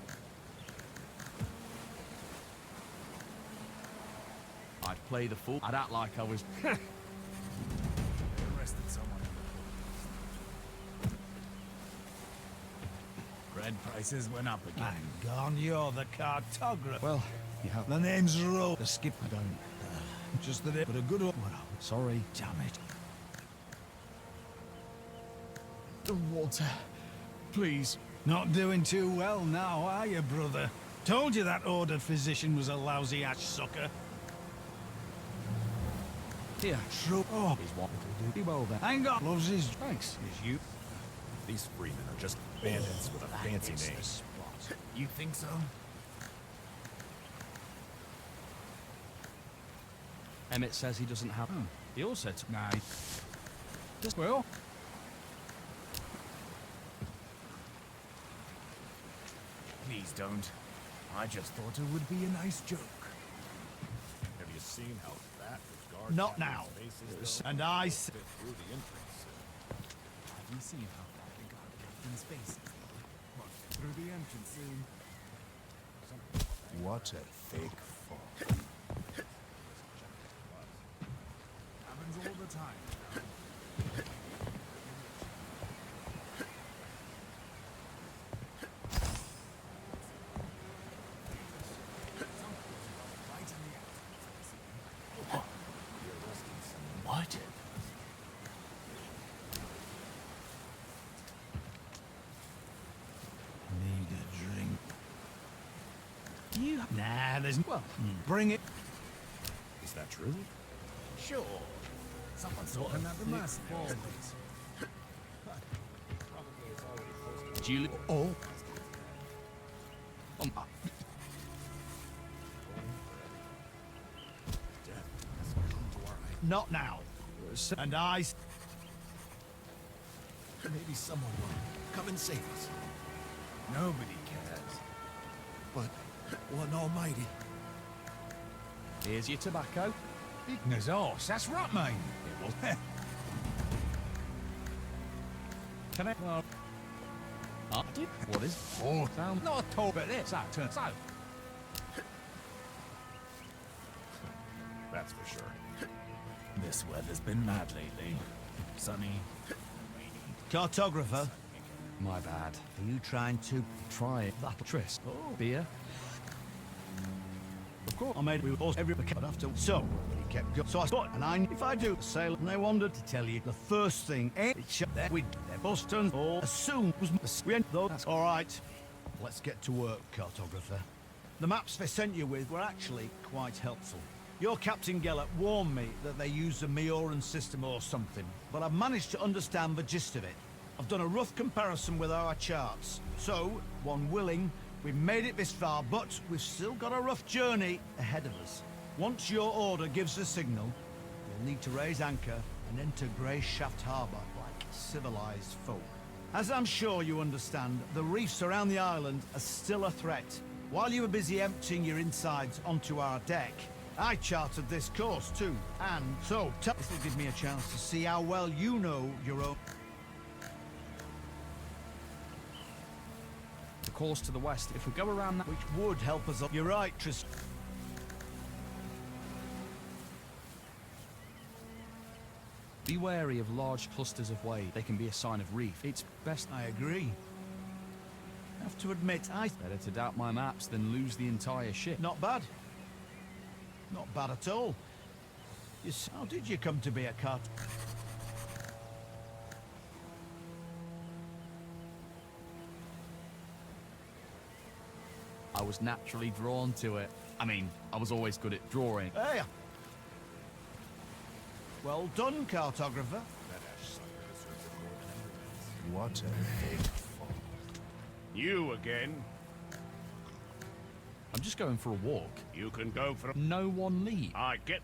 I'd play the fool. I'd act like I was... They arrested someone in the Bread prices went up again. Hang on, you're the cartographer. Well, you have... The name's Ro. The skip. I don't. Just that it. But a good one. Well, Sorry. damn it. The water. Please. Not doing too well now, are you, brother? Told you that ordered physician was a lousy ash sucker. Here. Oh, Is what it'll do. Be well then. hang on. Loves his... Thanks. Is you? These freemen are just bandits with a fancy name. You think so? Emmett says he doesn't have... He also took... Nah. Just well. Please don't. I just thought it would be a nice joke. Have you seen how fat the guard Not now. faces And I... fit through the entrance? Have you seen how fat the guard captain's face is? Look, through the entrance scene. What a fake fall. Happens all the time. What? Need a drink. You... Nah, there's... Well, bring it. Is that true? Sure. Someone's talking at the mercenaries. Julie... Oh. Not now. And I... Maybe someone will come and save us. Nobody cares. But one almighty. Here's your tobacco. Ignor's arse. That's right, mate. It was. Can I... What is... Oh, sound not at all, but this. That turns out. That's for sure. This weather's been mad lately. Sunny, rainy. Cartographer, My bad. are you trying to... Try it. That Tris. Beer? Of course, I made we forced every but after. So, he kept going. So I spot, and I knew if I do sail, and I wanted to tell you the first thing ain't it shut there with their bus turns or as soon was we end though. That's all right. Let's get to work, cartographer. The maps they sent you with were actually quite helpful. Your Captain Gellert warned me that they used a Mioran system or something, but I've managed to understand the gist of it. I've done a rough comparison with our charts. So, one willing, we've made it this far, but we've still got a rough journey ahead of us. Once your order gives the signal, we'll need to raise anchor and enter Grey Shaft Harbour like civilized folk. As I'm sure you understand, the reefs around the island are still a threat. While you were busy emptying your insides onto our deck, I charted this course too, and so this will give me a chance to see how well you know your own... The course to the west. If we go around that... which would help us up. You're right, Tristan. Be wary of large clusters of waves. They can be a sign of reef. It's best... I agree. have to admit, Better to doubt my maps than lose the entire ship. Not bad. Not bad at all. How did you come to be a cart? I was naturally drawn to it. I mean, I was always good at drawing. Hey! Well done, cartographer. What a big fall. You again? I'm just going for a walk. You can go for a... No one leave. I get...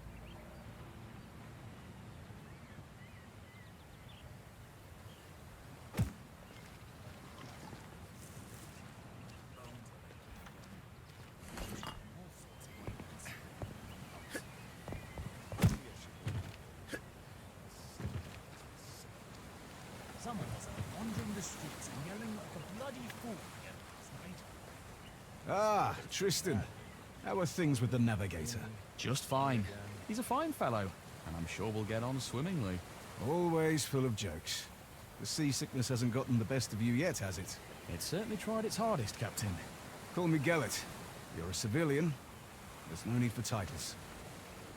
Someone was wandering the streets and yelling like a bloody fool here last night. Ah, Tristan. How are things with the navigator? Just fine. He's a fine fellow, and I'm sure we'll get on swimmingly. Always full of jokes. The seasickness hasn't gotten the best of you yet, has it? It certainly tried its hardest, Captain. Call me Gellet. You're a civilian. There's no need for titles.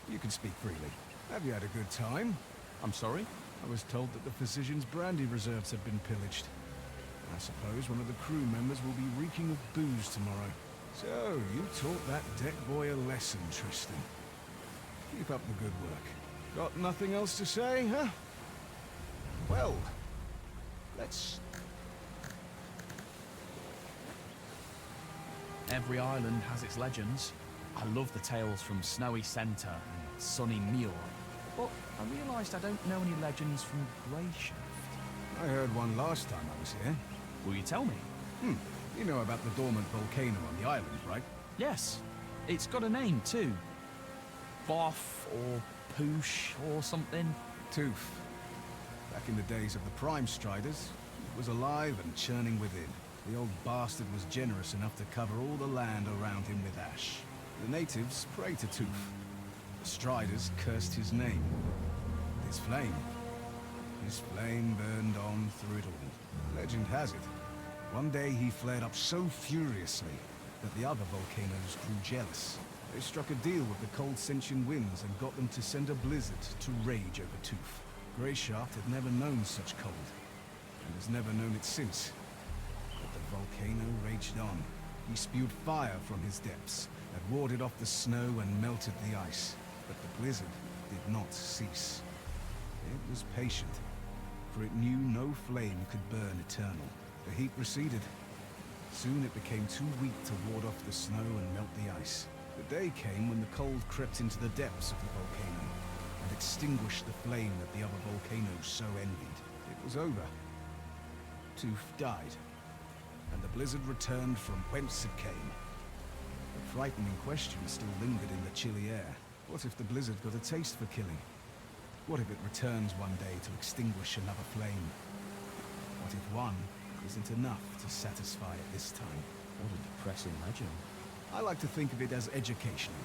You can speak freely. Have you had a good time? I'm sorry? I was told that the Physician's brandy reserves had been pillaged. I suppose one of the crew members will be reeking of booze tomorrow. So, you taught that deck boy a lesson, Tristan. Keep up the good work. Got nothing else to say, huh? Well, let's... Every island has its legends. I love the tales from Snowy Center and Sunny Muir. But I realised I don't know any legends from Greyshaft. I heard one last time I was here. Will you tell me? You know about the dormant volcano on the island, right? Yes. It's got a name too. Boff or Poosh or something. Tooth. Back in the days of the Prime Striders, it was alive and churning within. The old bastard was generous enough to cover all the land around him with ash. The natives prayed to Tooth. The Striders cursed his name. His flame burned on through it all. Legend has it, one day he flared up so furiously that the other volcanoes grew jealous. They struck a deal with the cold sentient winds and got them to send a blizzard to rage over Tooth. Greyshaft had never known such cold, and has never known it since. But the volcano raged on. He spewed fire from his depths that warded off the snow and melted the ice. But the blizzard did not cease. It was patient, for it knew no flame could burn eternal. The heat receded. Soon it became too weak to ward off the snow and melt the ice. The day came when the cold crept into the depths of the volcano and extinguished the flame that the other volcanoes so envied. It was over. Tooth died, and the blizzard returned from whence it came. The frightening question still lingered in the chilly air. What if the blizzard got a taste for killing? What if it returns one day to extinguish another flame? What if one isn't enough to satisfy it this time? What a depressing legend. I like to think of it as educational.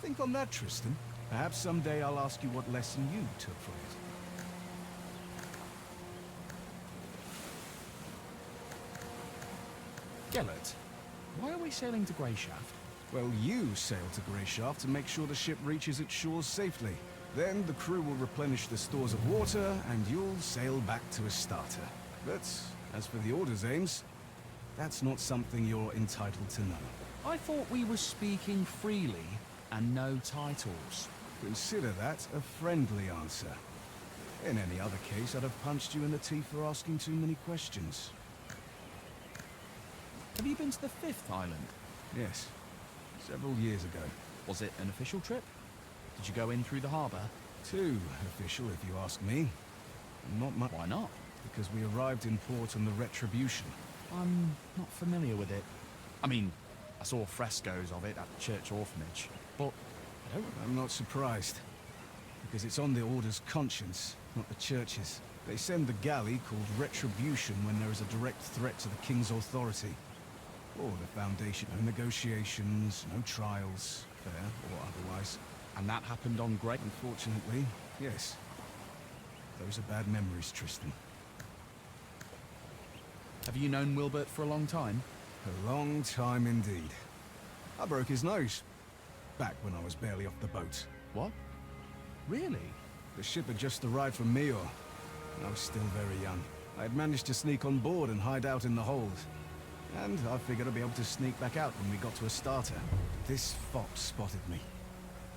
Think on that, Tristan. Perhaps someday I'll ask you what lesson you took from it. Gellet, why are we sailing to Greyshaft? Well, you sail to Greyshaft to make sure the ship reaches its shores safely. Then the crew will replenish the stores of water, and you'll sail back to Astarte. But as for the Order's aims, that's not something you're entitled to know. I thought we were speaking freely and no titles. Consider that a friendly answer. In any other case, I'd have punched you in the teeth for asking too many questions. Have you been to the fifth island? Yes, several years ago. Was it an official trip? Did you go in through the harbour? Too official, if you ask me. Not much. Why not? Because we arrived in port on the Retribution. I'm not familiar with it. I mean, I saw frescoes of it at the church orphanage, but I don't... I'm not surprised. Because it's on the Order's conscience, not the church's. They send the galley called Retribution when there is a direct threat to the King's authority. Or the Foundation. No negotiations, no trials, fair or otherwise. And that happened on Grey? Unfortunately, yes. Those are bad memories, Tristan. Have you known Wilbert for a long time? A long time indeed. I broke his nose. Back when I was barely off the boat. What? Really? The ship had just arrived from Mior, and I was still very young. I had managed to sneak on board and hide out in the hold. And I figured I'd be able to sneak back out when we got to Astarte. This fox spotted me.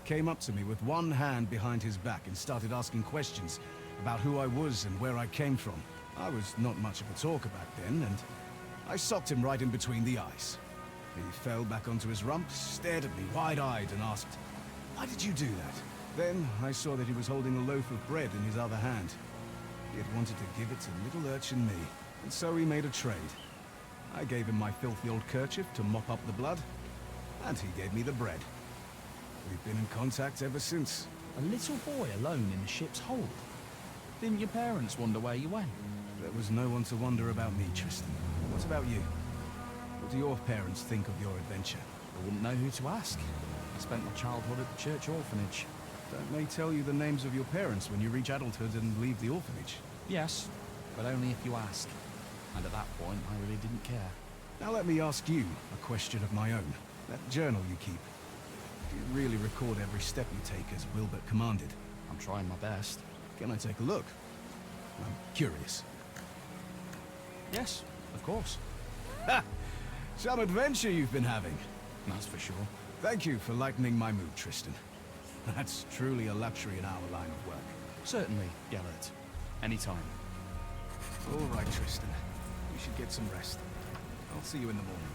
Came up to me with one hand behind his back and started asking questions about who I was and where I came from. I was not much of a talker back then, and I socked him right in between the eyes. He fell back onto his rump, stared at me wide-eyed and asked, "Why did you do that?" Then I saw that he was holding a loaf of bread in his other hand. He had wanted to give it to little urchin me, and so we made a trade. I gave him my filthy old kerchief to mop up the blood, and he gave me the bread. We've been in contact ever since. A little boy alone in the ship's hold? Didn't your parents wonder where you went? There was no one to wonder about me, Tristan. What about you? What do your parents think of your adventure? I wouldn't know who to ask. I spent my childhood at the church orphanage. Don't they tell you the names of your parents when you reach adulthood and leave the orphanage? Yes, but only if you ask. And at that point, I really didn't care. Now let me ask you a question of my own. That journal you keep, do you really record every step you take as Wilbert commanded? I'm trying my best. Can I take a look? I'm curious. Yes, of course. Ha! Some adventure you've been having. That's for sure. Thank you for lightening my mood, Tristan. That's truly a luxury in our line of work. Certainly, Gellert. Anytime. All right, Tristan. You should get some rest. I'll see you in the morning.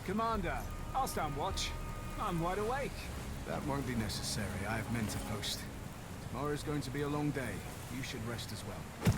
Commander, I'll stand watch. I'm wide awake. That won't be necessary. I have men to post. Tomorrow's going to be a long day. You should rest as well.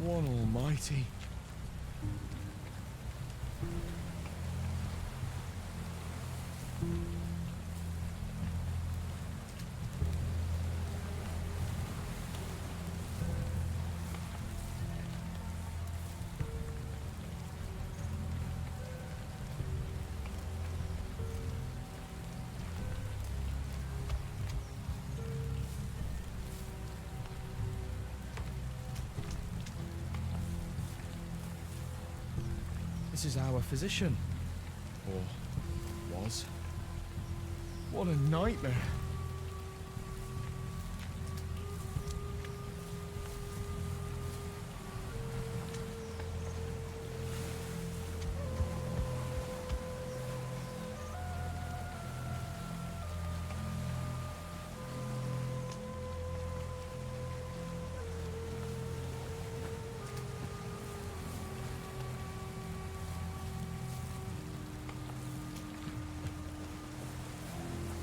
One almighty. This is our physician. Or was. What a nightmare.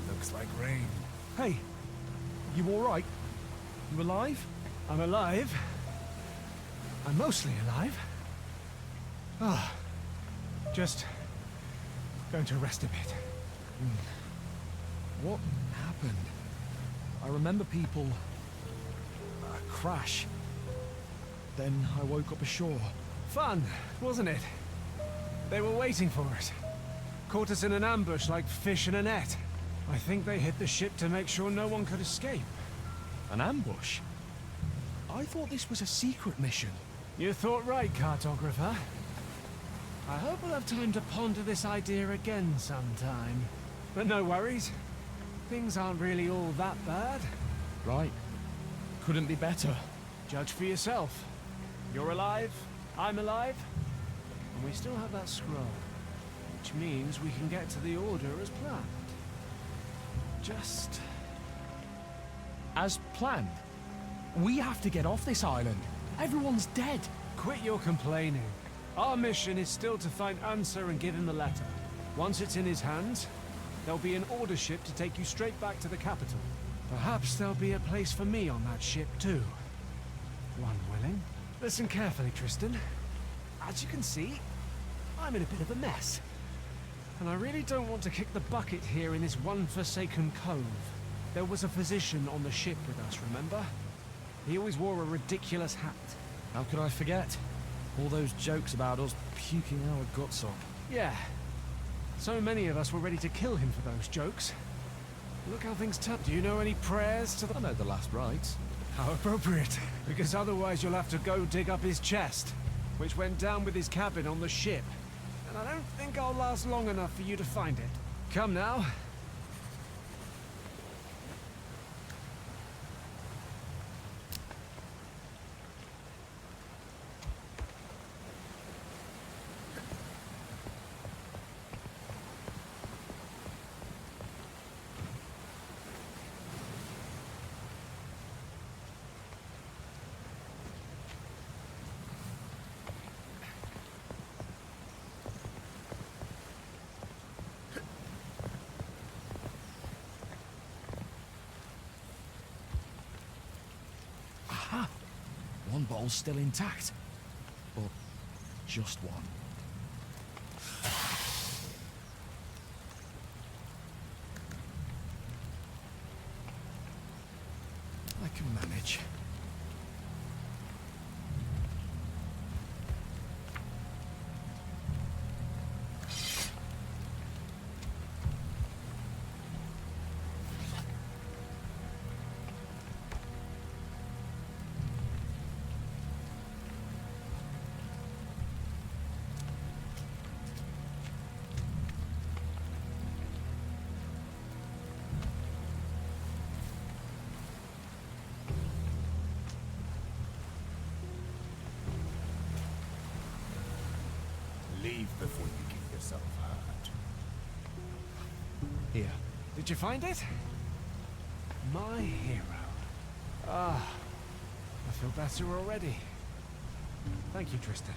Looks like rain. Hey, you all right? You alive? I'm alive. I'm mostly alive. Ah, just going to rest a bit. What happened? I remember people... crash. Then I woke up ashore. Fun, wasn't it? They were waiting for us. Caught us in an ambush like fish in a net. I think they hid the ship to make sure no one could escape. An ambush? I thought this was a secret mission. You thought right, cartographer. I hope we'll have time to ponder this idea again sometime. But no worries. Things aren't really all that bad. Right. Couldn't be better. Judge for yourself. You're alive, I'm alive, and we still have that scroll. Which means we can get to the Order as planned. Just... As planned? We have to get off this island. Everyone's dead. Quit your complaining. Our mission is still to find Answer and give him the letter. Once it's in his hands, there'll be an Order ship to take you straight back to the capital. Perhaps there'll be a place for me on that ship too. One willing. Listen carefully, Tristan. As you can see, I'm in a bit of a mess. And I really don't want to kick the bucket here in this one forsaken cove. There was a physician on the ship with us, remember? He always wore a ridiculous hat. How could I forget? All those jokes about us puking our guts up. Yeah. So many of us were ready to kill him for those jokes. Look how things turned. Do you know any prayers to the... I know the last rites. How appropriate. Because otherwise you'll have to go dig up his chest, which went down with his cabin on the ship. And I don't think I'll last long enough for you to find it. Come now. Aha! One bowl's still intact. But just one. I can manage. Leave before you get yourself hurt. Here. Did you find it? My hero. Ah, I feel better already. Thank you, Tristan.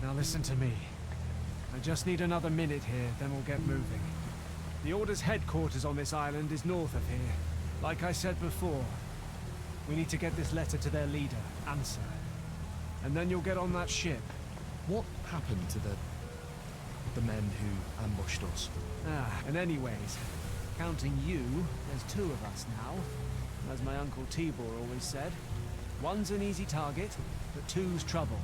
Now listen to me. I just need another minute here, then we'll get moving. The Order's headquarters on this island is north of here. Like I said before, we need to get this letter to their leader, Answer. And then you'll get on that ship. What happened to the men who ambushed us? And anyways, counting you, there's two of us now. As my Uncle Tibor always said. One's an easy target, but two's trouble.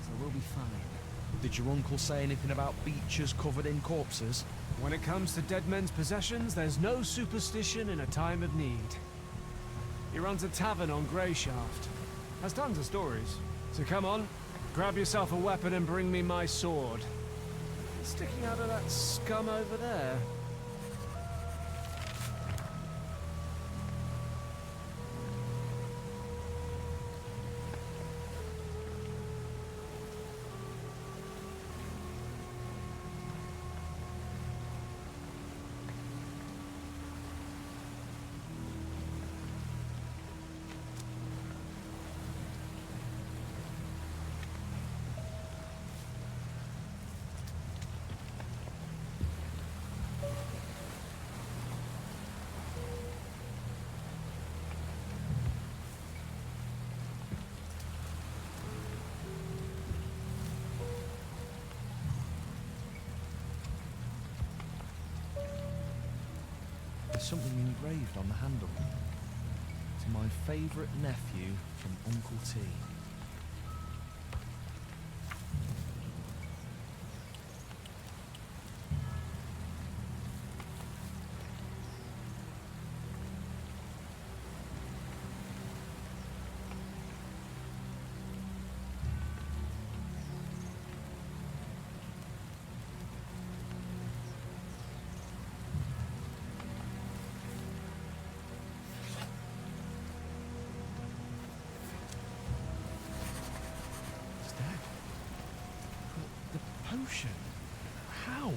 So we'll be fine. Did your uncle say anything about beaches covered in corpses? When it comes to dead men's possessions, there's no superstition in a time of need. He runs a tavern on Greyshaft. Has tons of stories. So come on, grab yourself a weapon and bring me my sword. sticking out of that scum over there? There's something engraved on the handle. To my favourite nephew from Uncle T. Potion? How?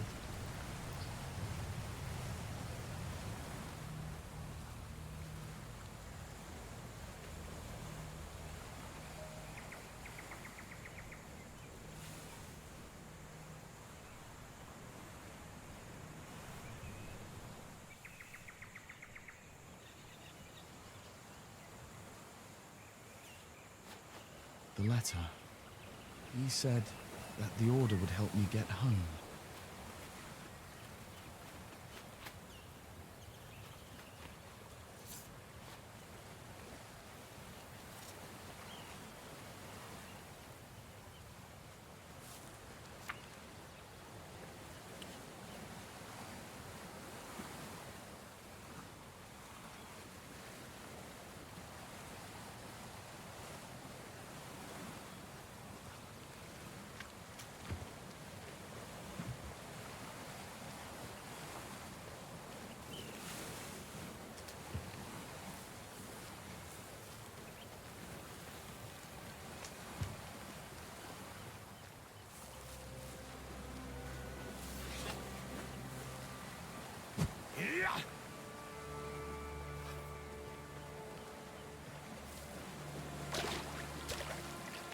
The letter. He said that the order would help me get home.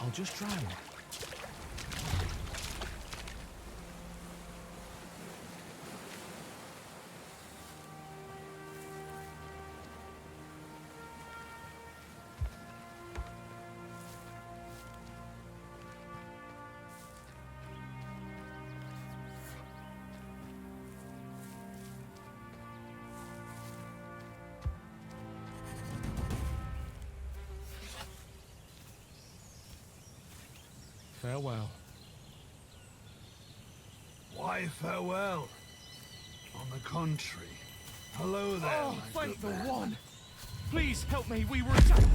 I'll just drown. Farewell. Why farewell? On the contrary. Hello there, Oh, my thank good the man. one! Please help me, we were attacked!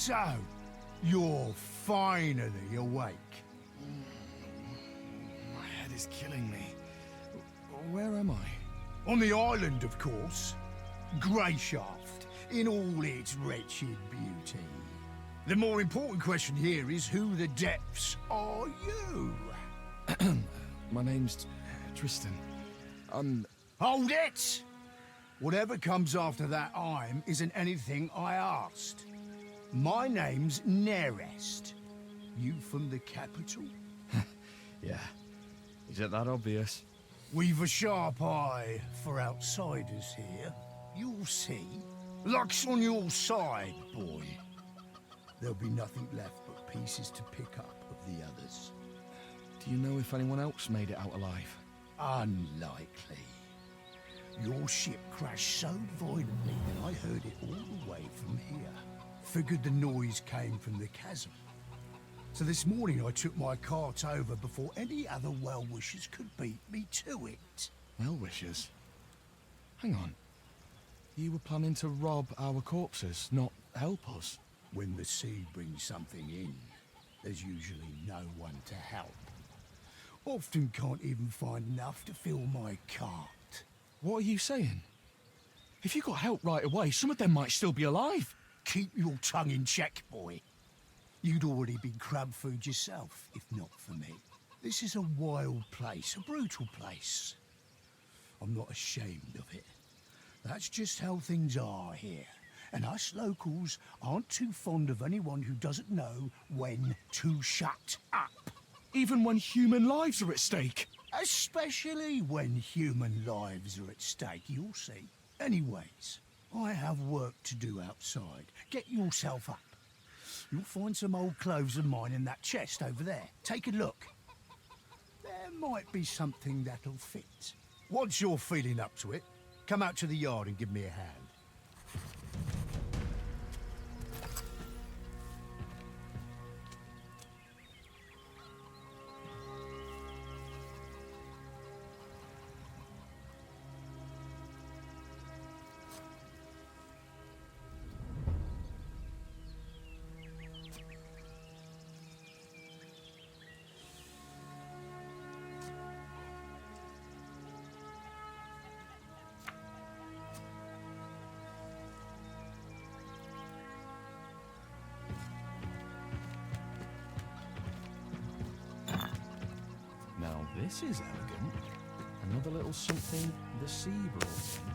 So, you're finally awake. My head is killing me. Where am I? On the island, of course. Greyshaft, in all its wretched beauty. The more important question here is who the depths are you? My name's Tristan. Hold it! Whatever comes after that I'm isn't anything I asked. My name's Nerest. You from the capital? Yeah. Is it that obvious? We've a sharp eye for outsiders here. You'll see. Luck's on your side, boy. There'll be nothing left but pieces to pick up of the others. Do you know if anyone else made it out alive? Unlikely. Your ship crashed so violently that I heard it all the way from here. Figured the noise came from the chasm. So this morning I took my cart over before any other well-wishers could beat me to it. Well-wishers? Hang on. You were planning to rob our corpses, not help us? When the sea brings something in, there's usually no one to help. Often can't even find enough to fill my cart. What are you saying? If you got help right away, some of them might still be alive. Keep your tongue in check, boy. You'd already been crab food yourself, if not for me. This is a wild place, a brutal place. I'm not ashamed of it. That's just how things are here. And us locals aren't too fond of anyone who doesn't know when to shut up. Even when human lives are at stake. Especially when human lives are at stake, you'll see. Anyways, I have work to do outside. Get yourself up. You'll find some old clothes of mine in that chest over there. Take a look. There might be something that'll fit. Once you're feeling up to it, come out to the yard and give me a hand. Now this is elegant. Another little something the sea brought in.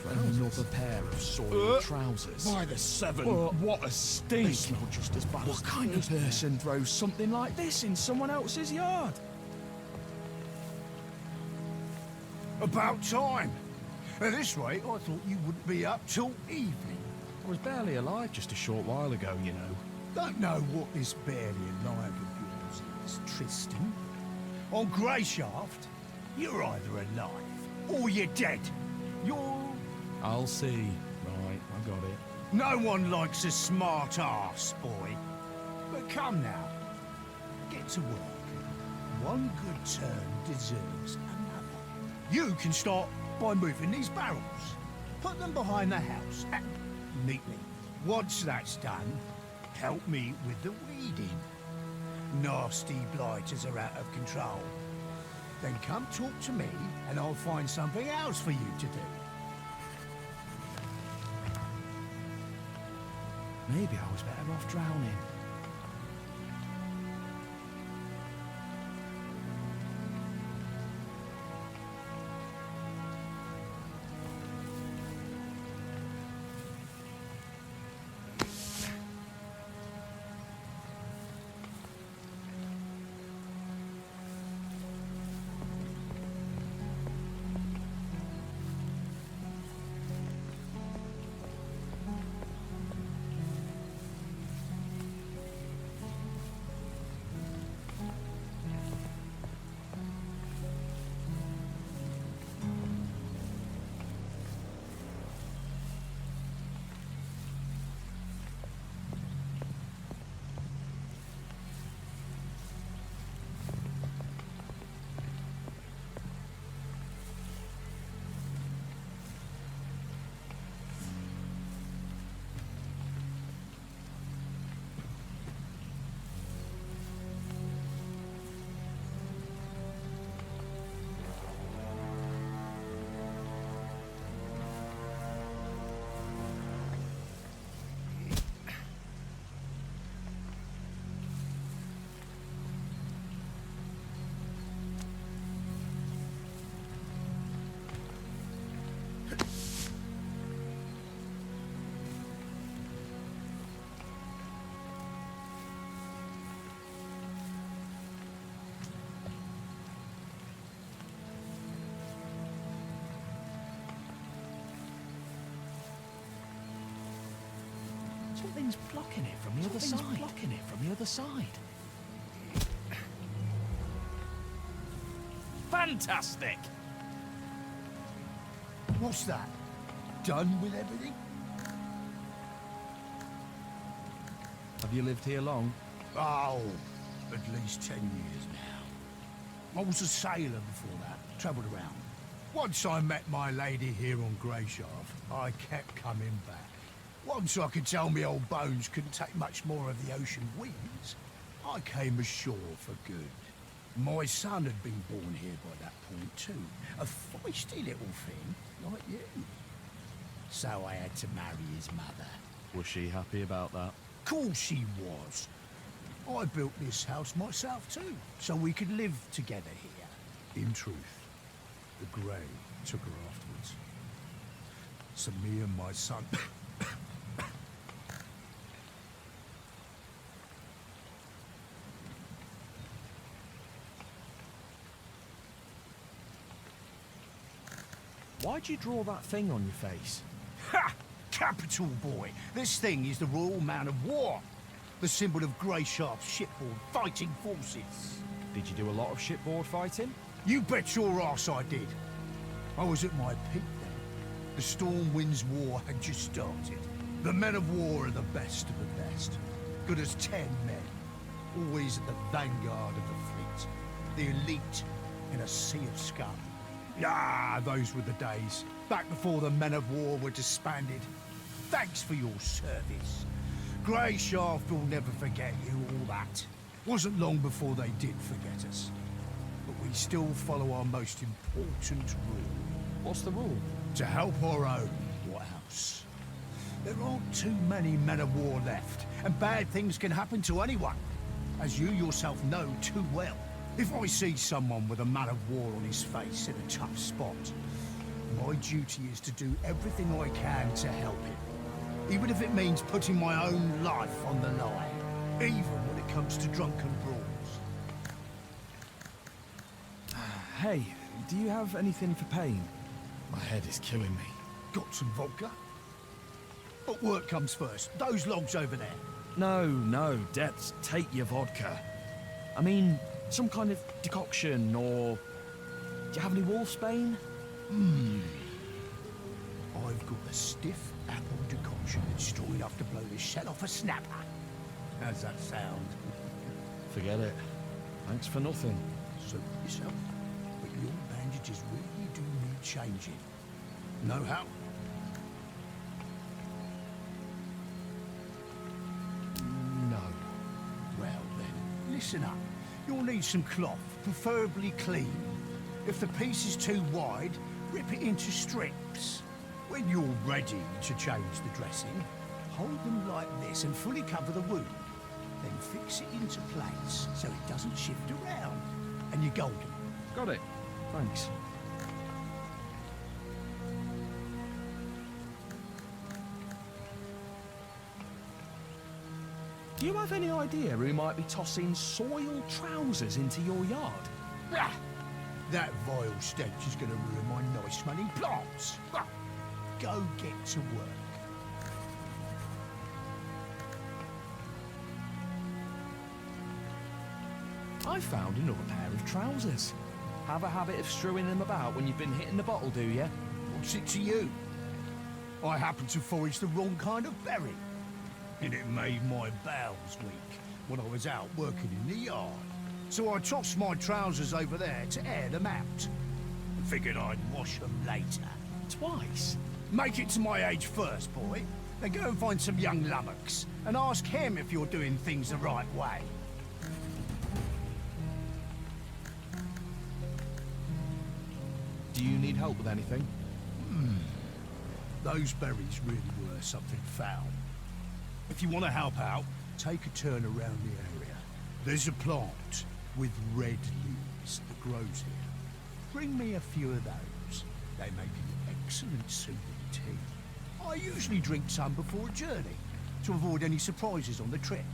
Another pair of soiled trousers. By the seven, But what a they stink! smell just as bad. What as kind the of first person throws something like this in someone else's yard? About time. At this rate, I thought you wouldn't be up till evening. I was barely alive just a short while ago, you know. Don't know what this barely alive of yours is, Tristan. On Greyshaft, you're either alive or you're dead. You're... I'll see. Right, I got it. No one likes a smart ass, boy. But come now, get to work. One good turn deserves another. You can start by moving these barrels. Put them behind the house, neatly. Once that's done, help me with the weeding. Nasty blighters are out of control. Then come talk to me, and I'll find something else for you to do. Maybe I was better off drowning. Something's blocking it from the other side. Blocking it from the other side. Fantastic! What's that? Done with everything? Have you lived here long? Oh, at least 10 years now. I was a sailor before that, travelled around. Once I met my lady here on Greyshaft, I kept coming back. Once I could tell me old bones couldn't take much more of the ocean winds, I came ashore for good. My son had been born here by that point too, a feisty little thing like you. So I had to marry his mother. Was she happy about that? Course she was. I built this house myself too, so we could live together here. In truth, the Grey took her afterwards. So me and my son... Why'd you draw that thing on your face? Ha! Capital, boy! This thing is the Royal Man of War. The symbol of Greyshaft's shipboard fighting forces. Did you do a lot of shipboard fighting? You bet your ass I did. I was at my peak then. The Storm Winds War had just started. The men of war are the best of the best. Good as 10 men. Always at the vanguard of the fleet. The elite in a sea of scum. Ah, those were the days. Back before the men of war were disbanded. Thanks for your service. Greyshaft will never forget you, all that. Wasn't long before they did forget us. But we still follow our most important rule. What's the rule? To help our own. What else? There aren't too many men of war left, and bad things can happen to anyone. As you yourself know too well. If I see someone with a man of war on his face in a tough spot, My duty is to do everything I can to help him. Even if it means putting my own life on the line. Even when it comes to drunken brawls. Hey, do you have anything for pain? My head is killing me. Got some vodka? But work comes first. Those logs over there. No, Debs, take your vodka. I mean, some kind of decoction, or... Do you have any wolfsbane? I've got a stiff apple decoction that's strong enough to blow the shell off a snapper. How's that sound? Forget it. Thanks for nothing. Suit yourself. But your bandages really do need changing. Know how? No. Well then, listen up. You'll need some cloth, preferably clean. If the piece is too wide, rip it into strips. When you're ready to change the dressing, hold them like this and fully cover the wound. Then fix it into place so it doesn't shift around. And you're golden. Got it. Thanks. Do you have any idea who might be tossing soiled trousers into your yard? Ah, that vile stench is going to ruin my nice-smelling plants. Ah, go get to work. I found another pair of trousers. Have a habit of strewing them about when you've been hitting the bottle, do you? What's it to you? I happened to forage the wrong kind of berry. And it made my bowels weak when I was out working in the yard. So I tossed my trousers over there to air them out. And figured I'd wash them later. Twice? Make it to my age first, boy. Then go and find some young lummox and ask him if you're doing things the right way. Do you need help with anything? Those berries really were something foul. If you want to help out, take a turn around the area. There's a plant with red leaves that grows here. Bring me a few of those. They make an excellent soothing tea. I usually drink some before a journey, to avoid any surprises on the trip.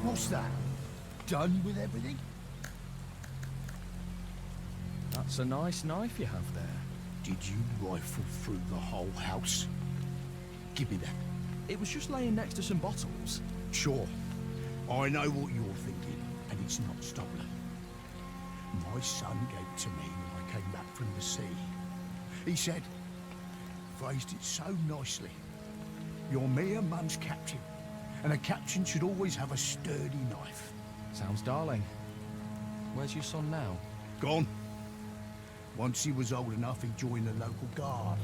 What's that? Done with everything? That's a nice knife you have there. Did you rifle through the whole house? Give me that. It was just laying next to some bottles. Sure. I know what you're thinking, and it's not stolen. My son gave it to me when I came back from the sea. He said, phrased it so nicely, "You're me and Mum's captain, and a captain should always have a sturdy knife." Sounds darling. Where's your son now? Gone. Once he was old enough, he joined the local guard.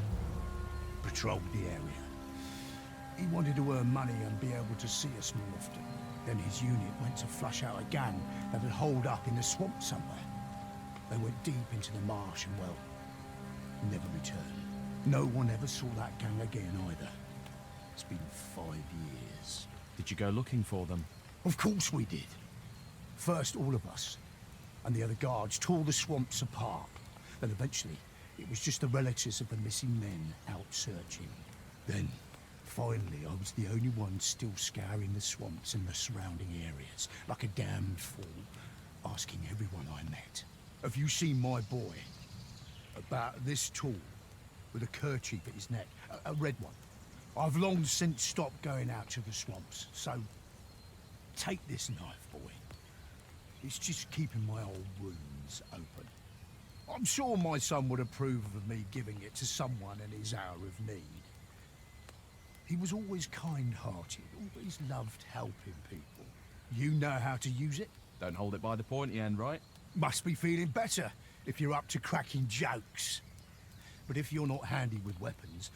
Patrolled the area. He wanted to earn money and be able to see us more often. Then his unit went to flush out a gang that had holed up in the swamp somewhere. They went deep into the marsh and, well, never returned. No one ever saw that gang again either. It's been 5 years. Did you go looking for them? Of course we did. First, all of us, and the other guards tore the swamps apart. Then eventually, it was just the relatives of the missing men out searching. Then, finally, I was the only one still scouring the swamps and the surrounding areas, like a damned fool, asking everyone I met, "Have you seen my boy? About this tall, with a kerchief at his neck, a red one. I've long since stopped going out to the swamps, so take this knife, boy. It's just keeping my old wounds open. I'm sure my son would approve of me giving it to someone in his hour of need. He was always kind-hearted, always loved helping people. You know how to use it? Don't hold it by the pointy end, right? Must be feeling better if you're up to cracking jokes. But if you're not handy with weapons,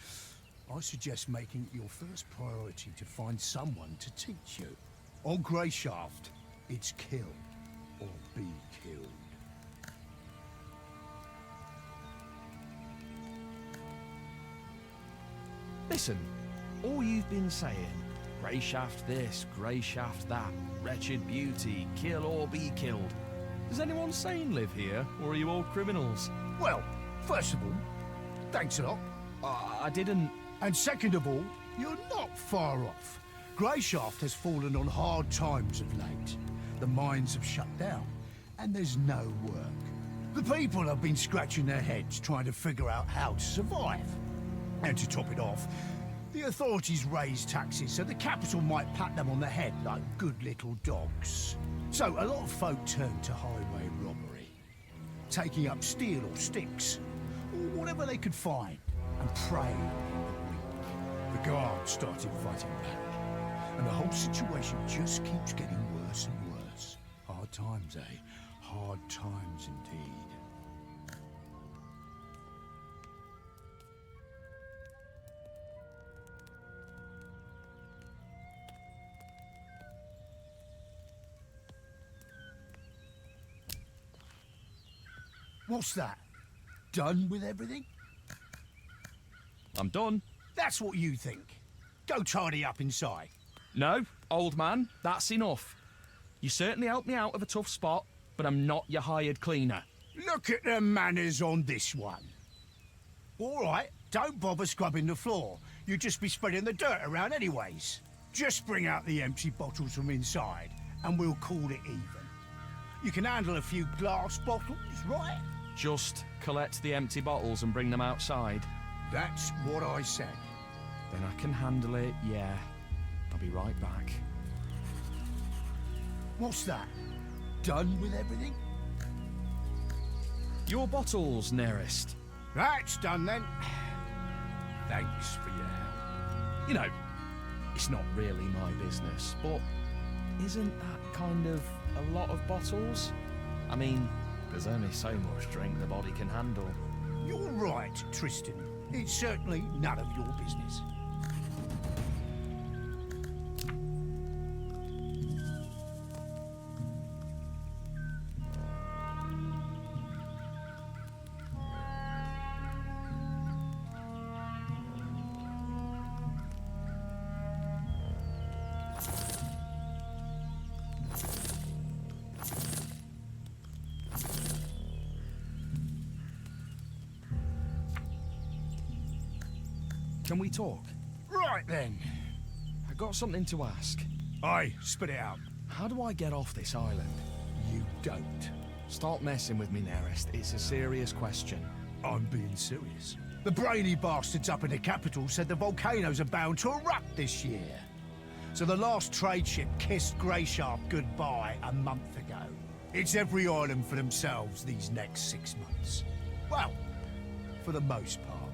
I suggest making it your first priority to find someone to teach you. On Greyshaft, it's kill or be killed. Listen, all you've been saying, grey shaft this, grey shaft that, wretched beauty, kill or be killed. Does anyone sane live here, or are you all criminals? Well, first of all, thanks a lot. I didn't... And second of all, you're not far off. Greyshaft has fallen on hard times of late. The mines have shut down, and there's no work. The people have been scratching their heads trying to figure out how to survive. And to top it off, the authorities raised taxes so the capital might pat them on the head like good little dogs. So a lot of folk turned to highway robbery, taking up steel or sticks, or whatever they could find, and preying on the weak. The guards started fighting back, and the whole situation just keeps getting worse and worse. Hard times, eh? Hard times indeed. What's that? Done with everything? I'm done. That's what you think. Go tidy up inside. No, old man, that's enough. You certainly helped me out of a tough spot, but I'm not your hired cleaner. Look at the manners on this one. All right, don't bother scrubbing the floor. You'd just be spreading the dirt around anyways. Just bring out the empty bottles from inside, and we'll call it even. You can handle a few glass bottles, right? Just collect the empty bottles and bring them outside. That's what I said. Then I can handle it, yeah. I'll be right back. What's that? Done with everything? Your bottles, nearest. That's done then. Thanks for your help. You know, it's not really my business, but isn't that kind of a lot of bottles? I mean, there's only so much drink the body can handle. You're right, Tristan. It's certainly none of your business. Can we talk? Right then. I got something to ask. Aye, spit it out. How do I get off this island? You don't. Stop messing with me, Nearest. It's a serious question. I'm being serious. The brainy bastards up in the capital said the volcanoes are bound to erupt this year. So the last trade ship kissed Greyshaft goodbye a month ago. It's every island for themselves these next 6 months. Well, for the most part.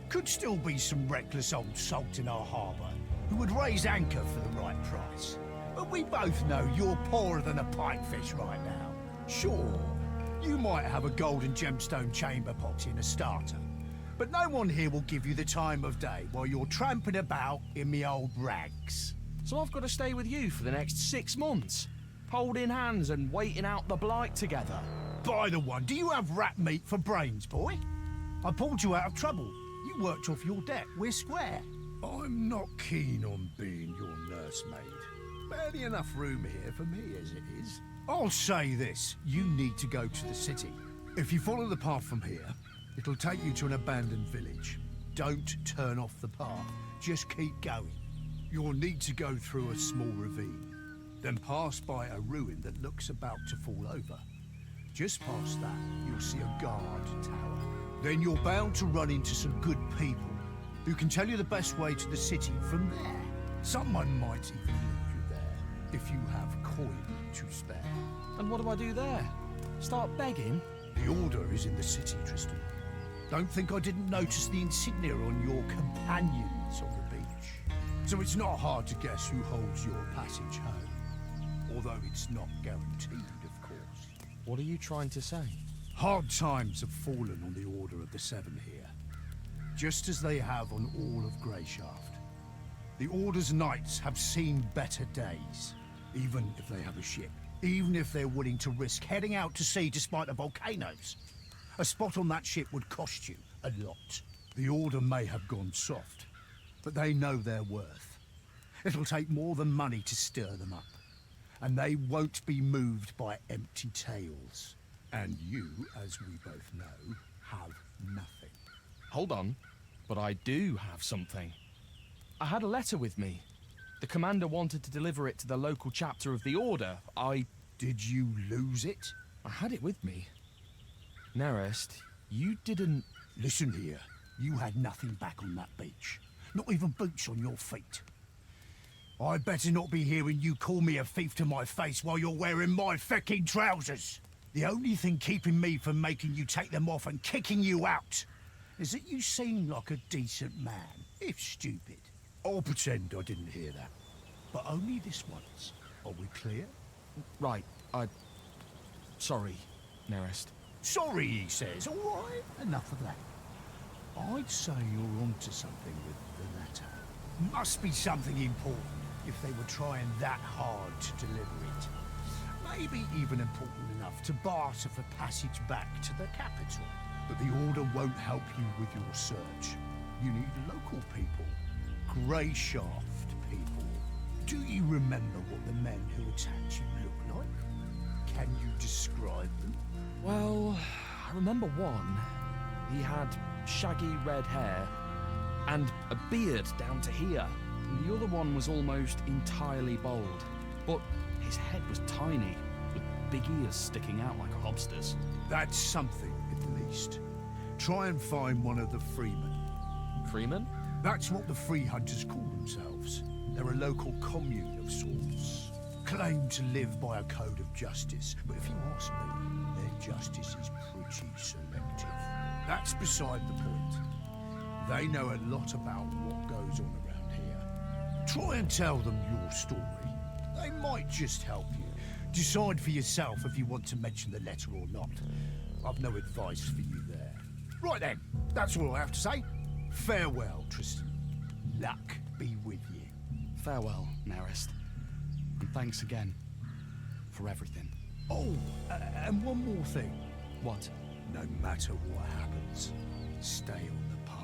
Could still be some reckless old salt in our harbour who would raise anchor for the right price. But we both know you're poorer than a pipefish right now. Sure, you might have a golden gemstone chamber pot in a starter, but no one here will give you the time of day while you're tramping about in me old rags. So I've got to stay with you for the next 6 months, holding hands and waiting out the blight together. By the one, do you have rat meat for brains, boy? I pulled you out of trouble. You worked off your debt. We're square. I'm not keen on being your nursemaid. Barely enough room here for me as it is. I'll say this. You need to go to the city. If you follow the path from here, it'll take you to an abandoned village. Don't turn off the path. Just keep going. You'll need to go through a small ravine, then pass by a ruin that looks about to fall over. Just past that, you'll see a guard tower. Then you're bound to run into some good people who can tell you the best way to the city from there. Someone might even lead you there if you have coin to spare. And what do I do there? Start begging? The Order is in the city, Tristan. Don't think I didn't notice the insignia on your companions on the beach. So it's not hard to guess who holds your passage home. Although it's not guaranteed, of course. What are you trying to say? Hard times have fallen on the Order of the Seven here, just as they have on all of Greyshaft. The Order's knights have seen better days, even if they have a ship, even if they're willing to risk heading out to sea despite the volcanoes. A spot on that ship would cost you a lot. The Order may have gone soft, but they know their worth. It'll take more than money to stir them up, and they won't be moved by empty tales. And you, as we both know, have nothing. Hold on, but I do have something. I had a letter with me. The commander wanted to deliver it to the local chapter of the Order. Did you lose it? I had it with me. Nerest, you didn't... Listen here. You had nothing back on that beach. Not even boots on your feet. I'd better not be hearing you call me a thief to my face while you're wearing my fecking trousers. The only thing keeping me from making you take them off and kicking you out is that you seem like a decent man, if stupid. I'll pretend I didn't hear that. But only this once. Are we clear? Right, Sorry, Nerest. Sorry, he says. All right, enough of that. I'd say you're onto something with the letter. Must be something important if they were trying that hard to deliver it. Maybe even important enough to barter for passage back to the capital. But the Order won't help you with your search. You need local people. Grey Shaft people. Do you remember what the men who attacked you look like? Can you describe them? Well, I remember one. He had shaggy red hair and a beard down to here. And the other one was almost entirely bald, but his head was tiny, with big ears sticking out like a lobster's. That's something, at least. Try and find one of the freemen. Freemen? That's what the free hunters call themselves. They're a local commune of sorts. Claim to live by a code of justice, but if you ask me, their justice is pretty selective. That's beside the point. They know a lot about what goes on around here. Try and tell them your story. They might just help you. Decide for yourself if you want to mention the letter or not. I've no advice for you there. Right then, that's all I have to say. Farewell, Tristan. Luck be with you. Farewell, Nerest. And thanks again for everything. Oh, and one more thing. What? No matter what happens, stay on the path.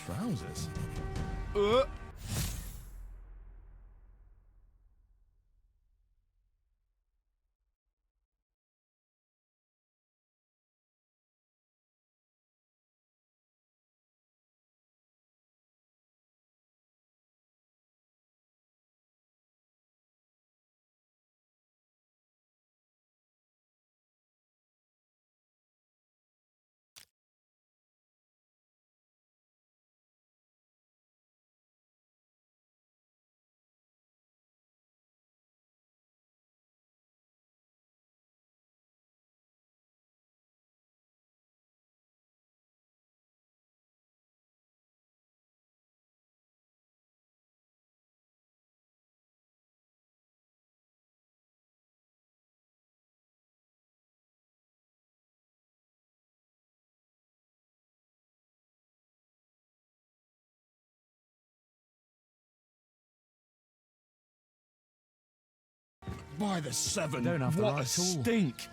Trousers? By the seven, Don't have the what right a tool. stink!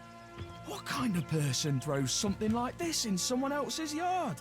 What kind of person throws something like this in someone else's yard?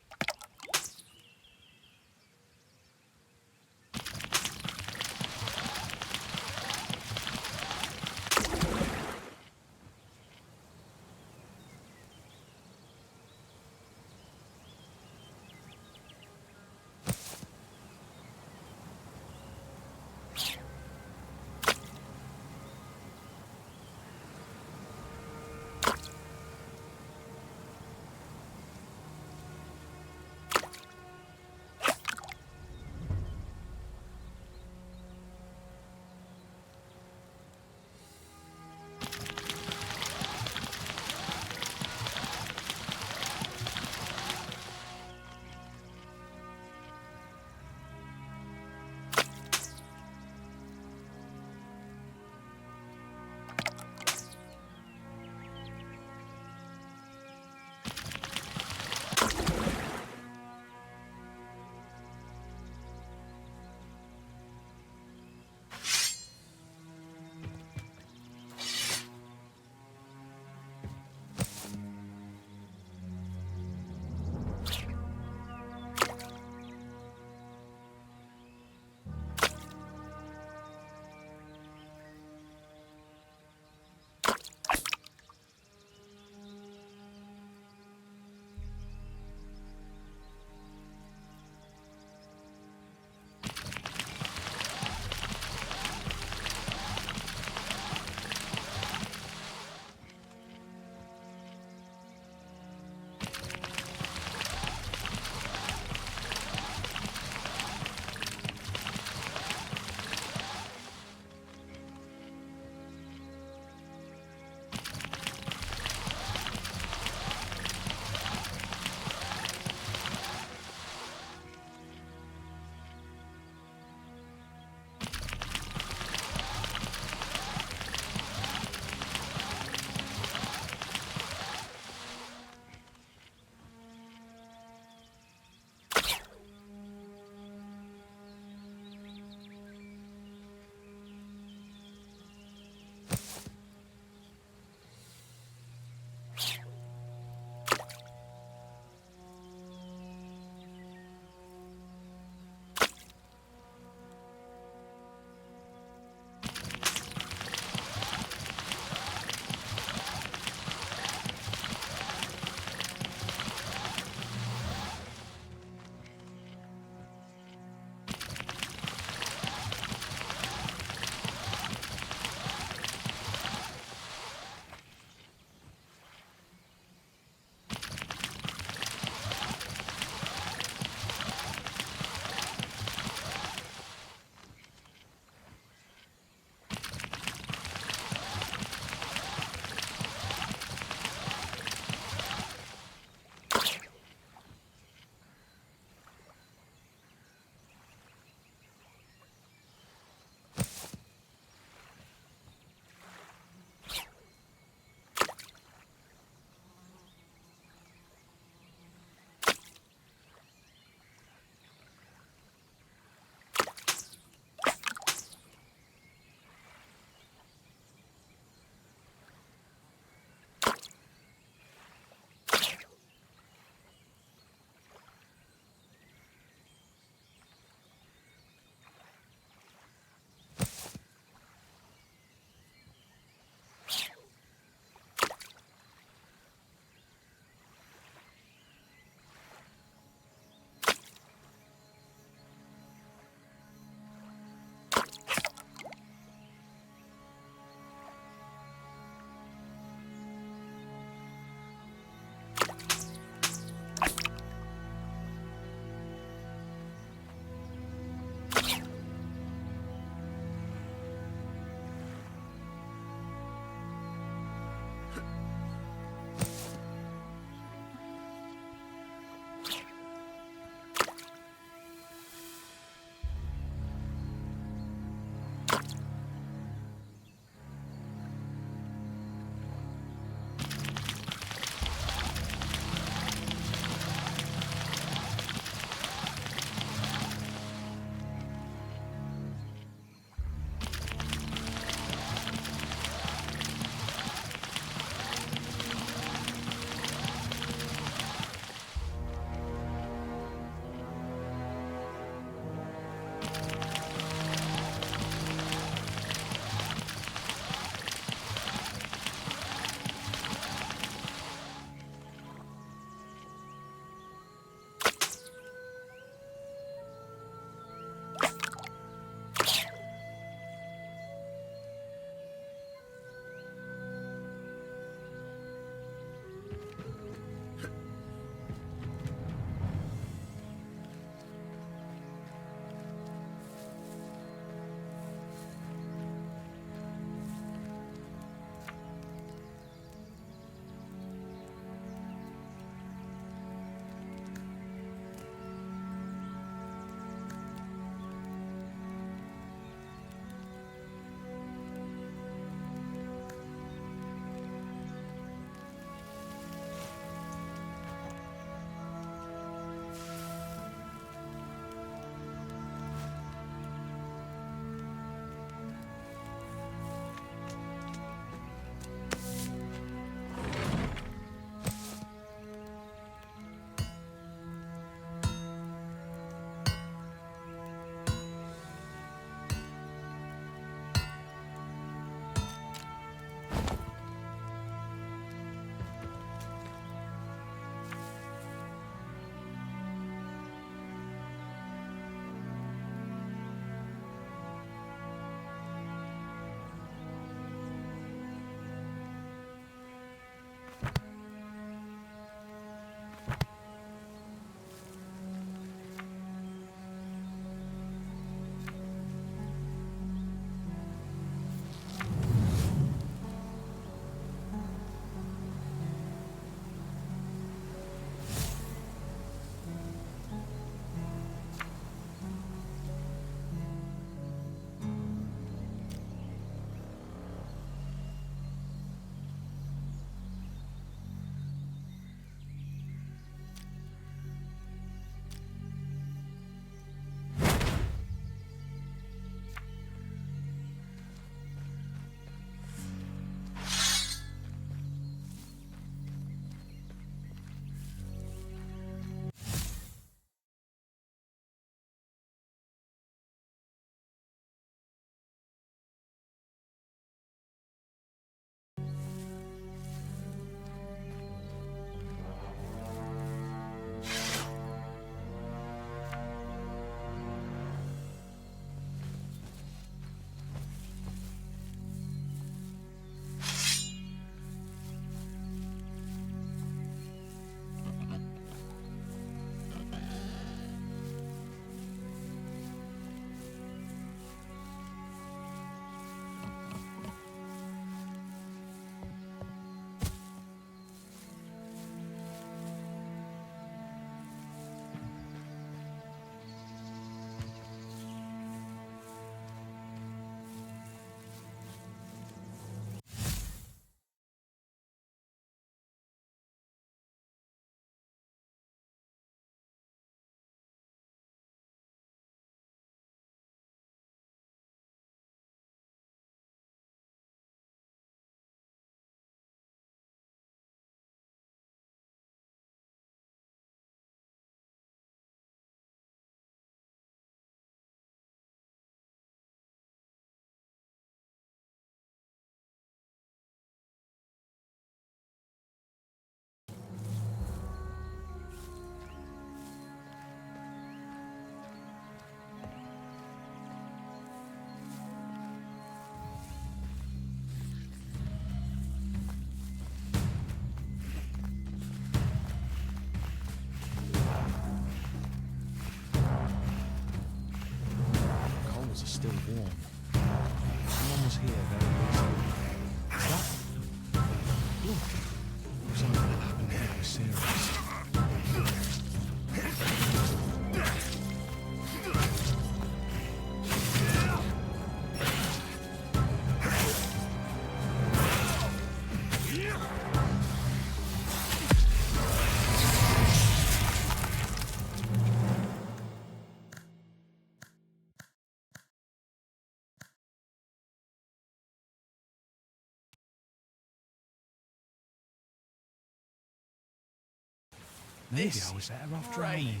Maybe This I was better off great. drowning.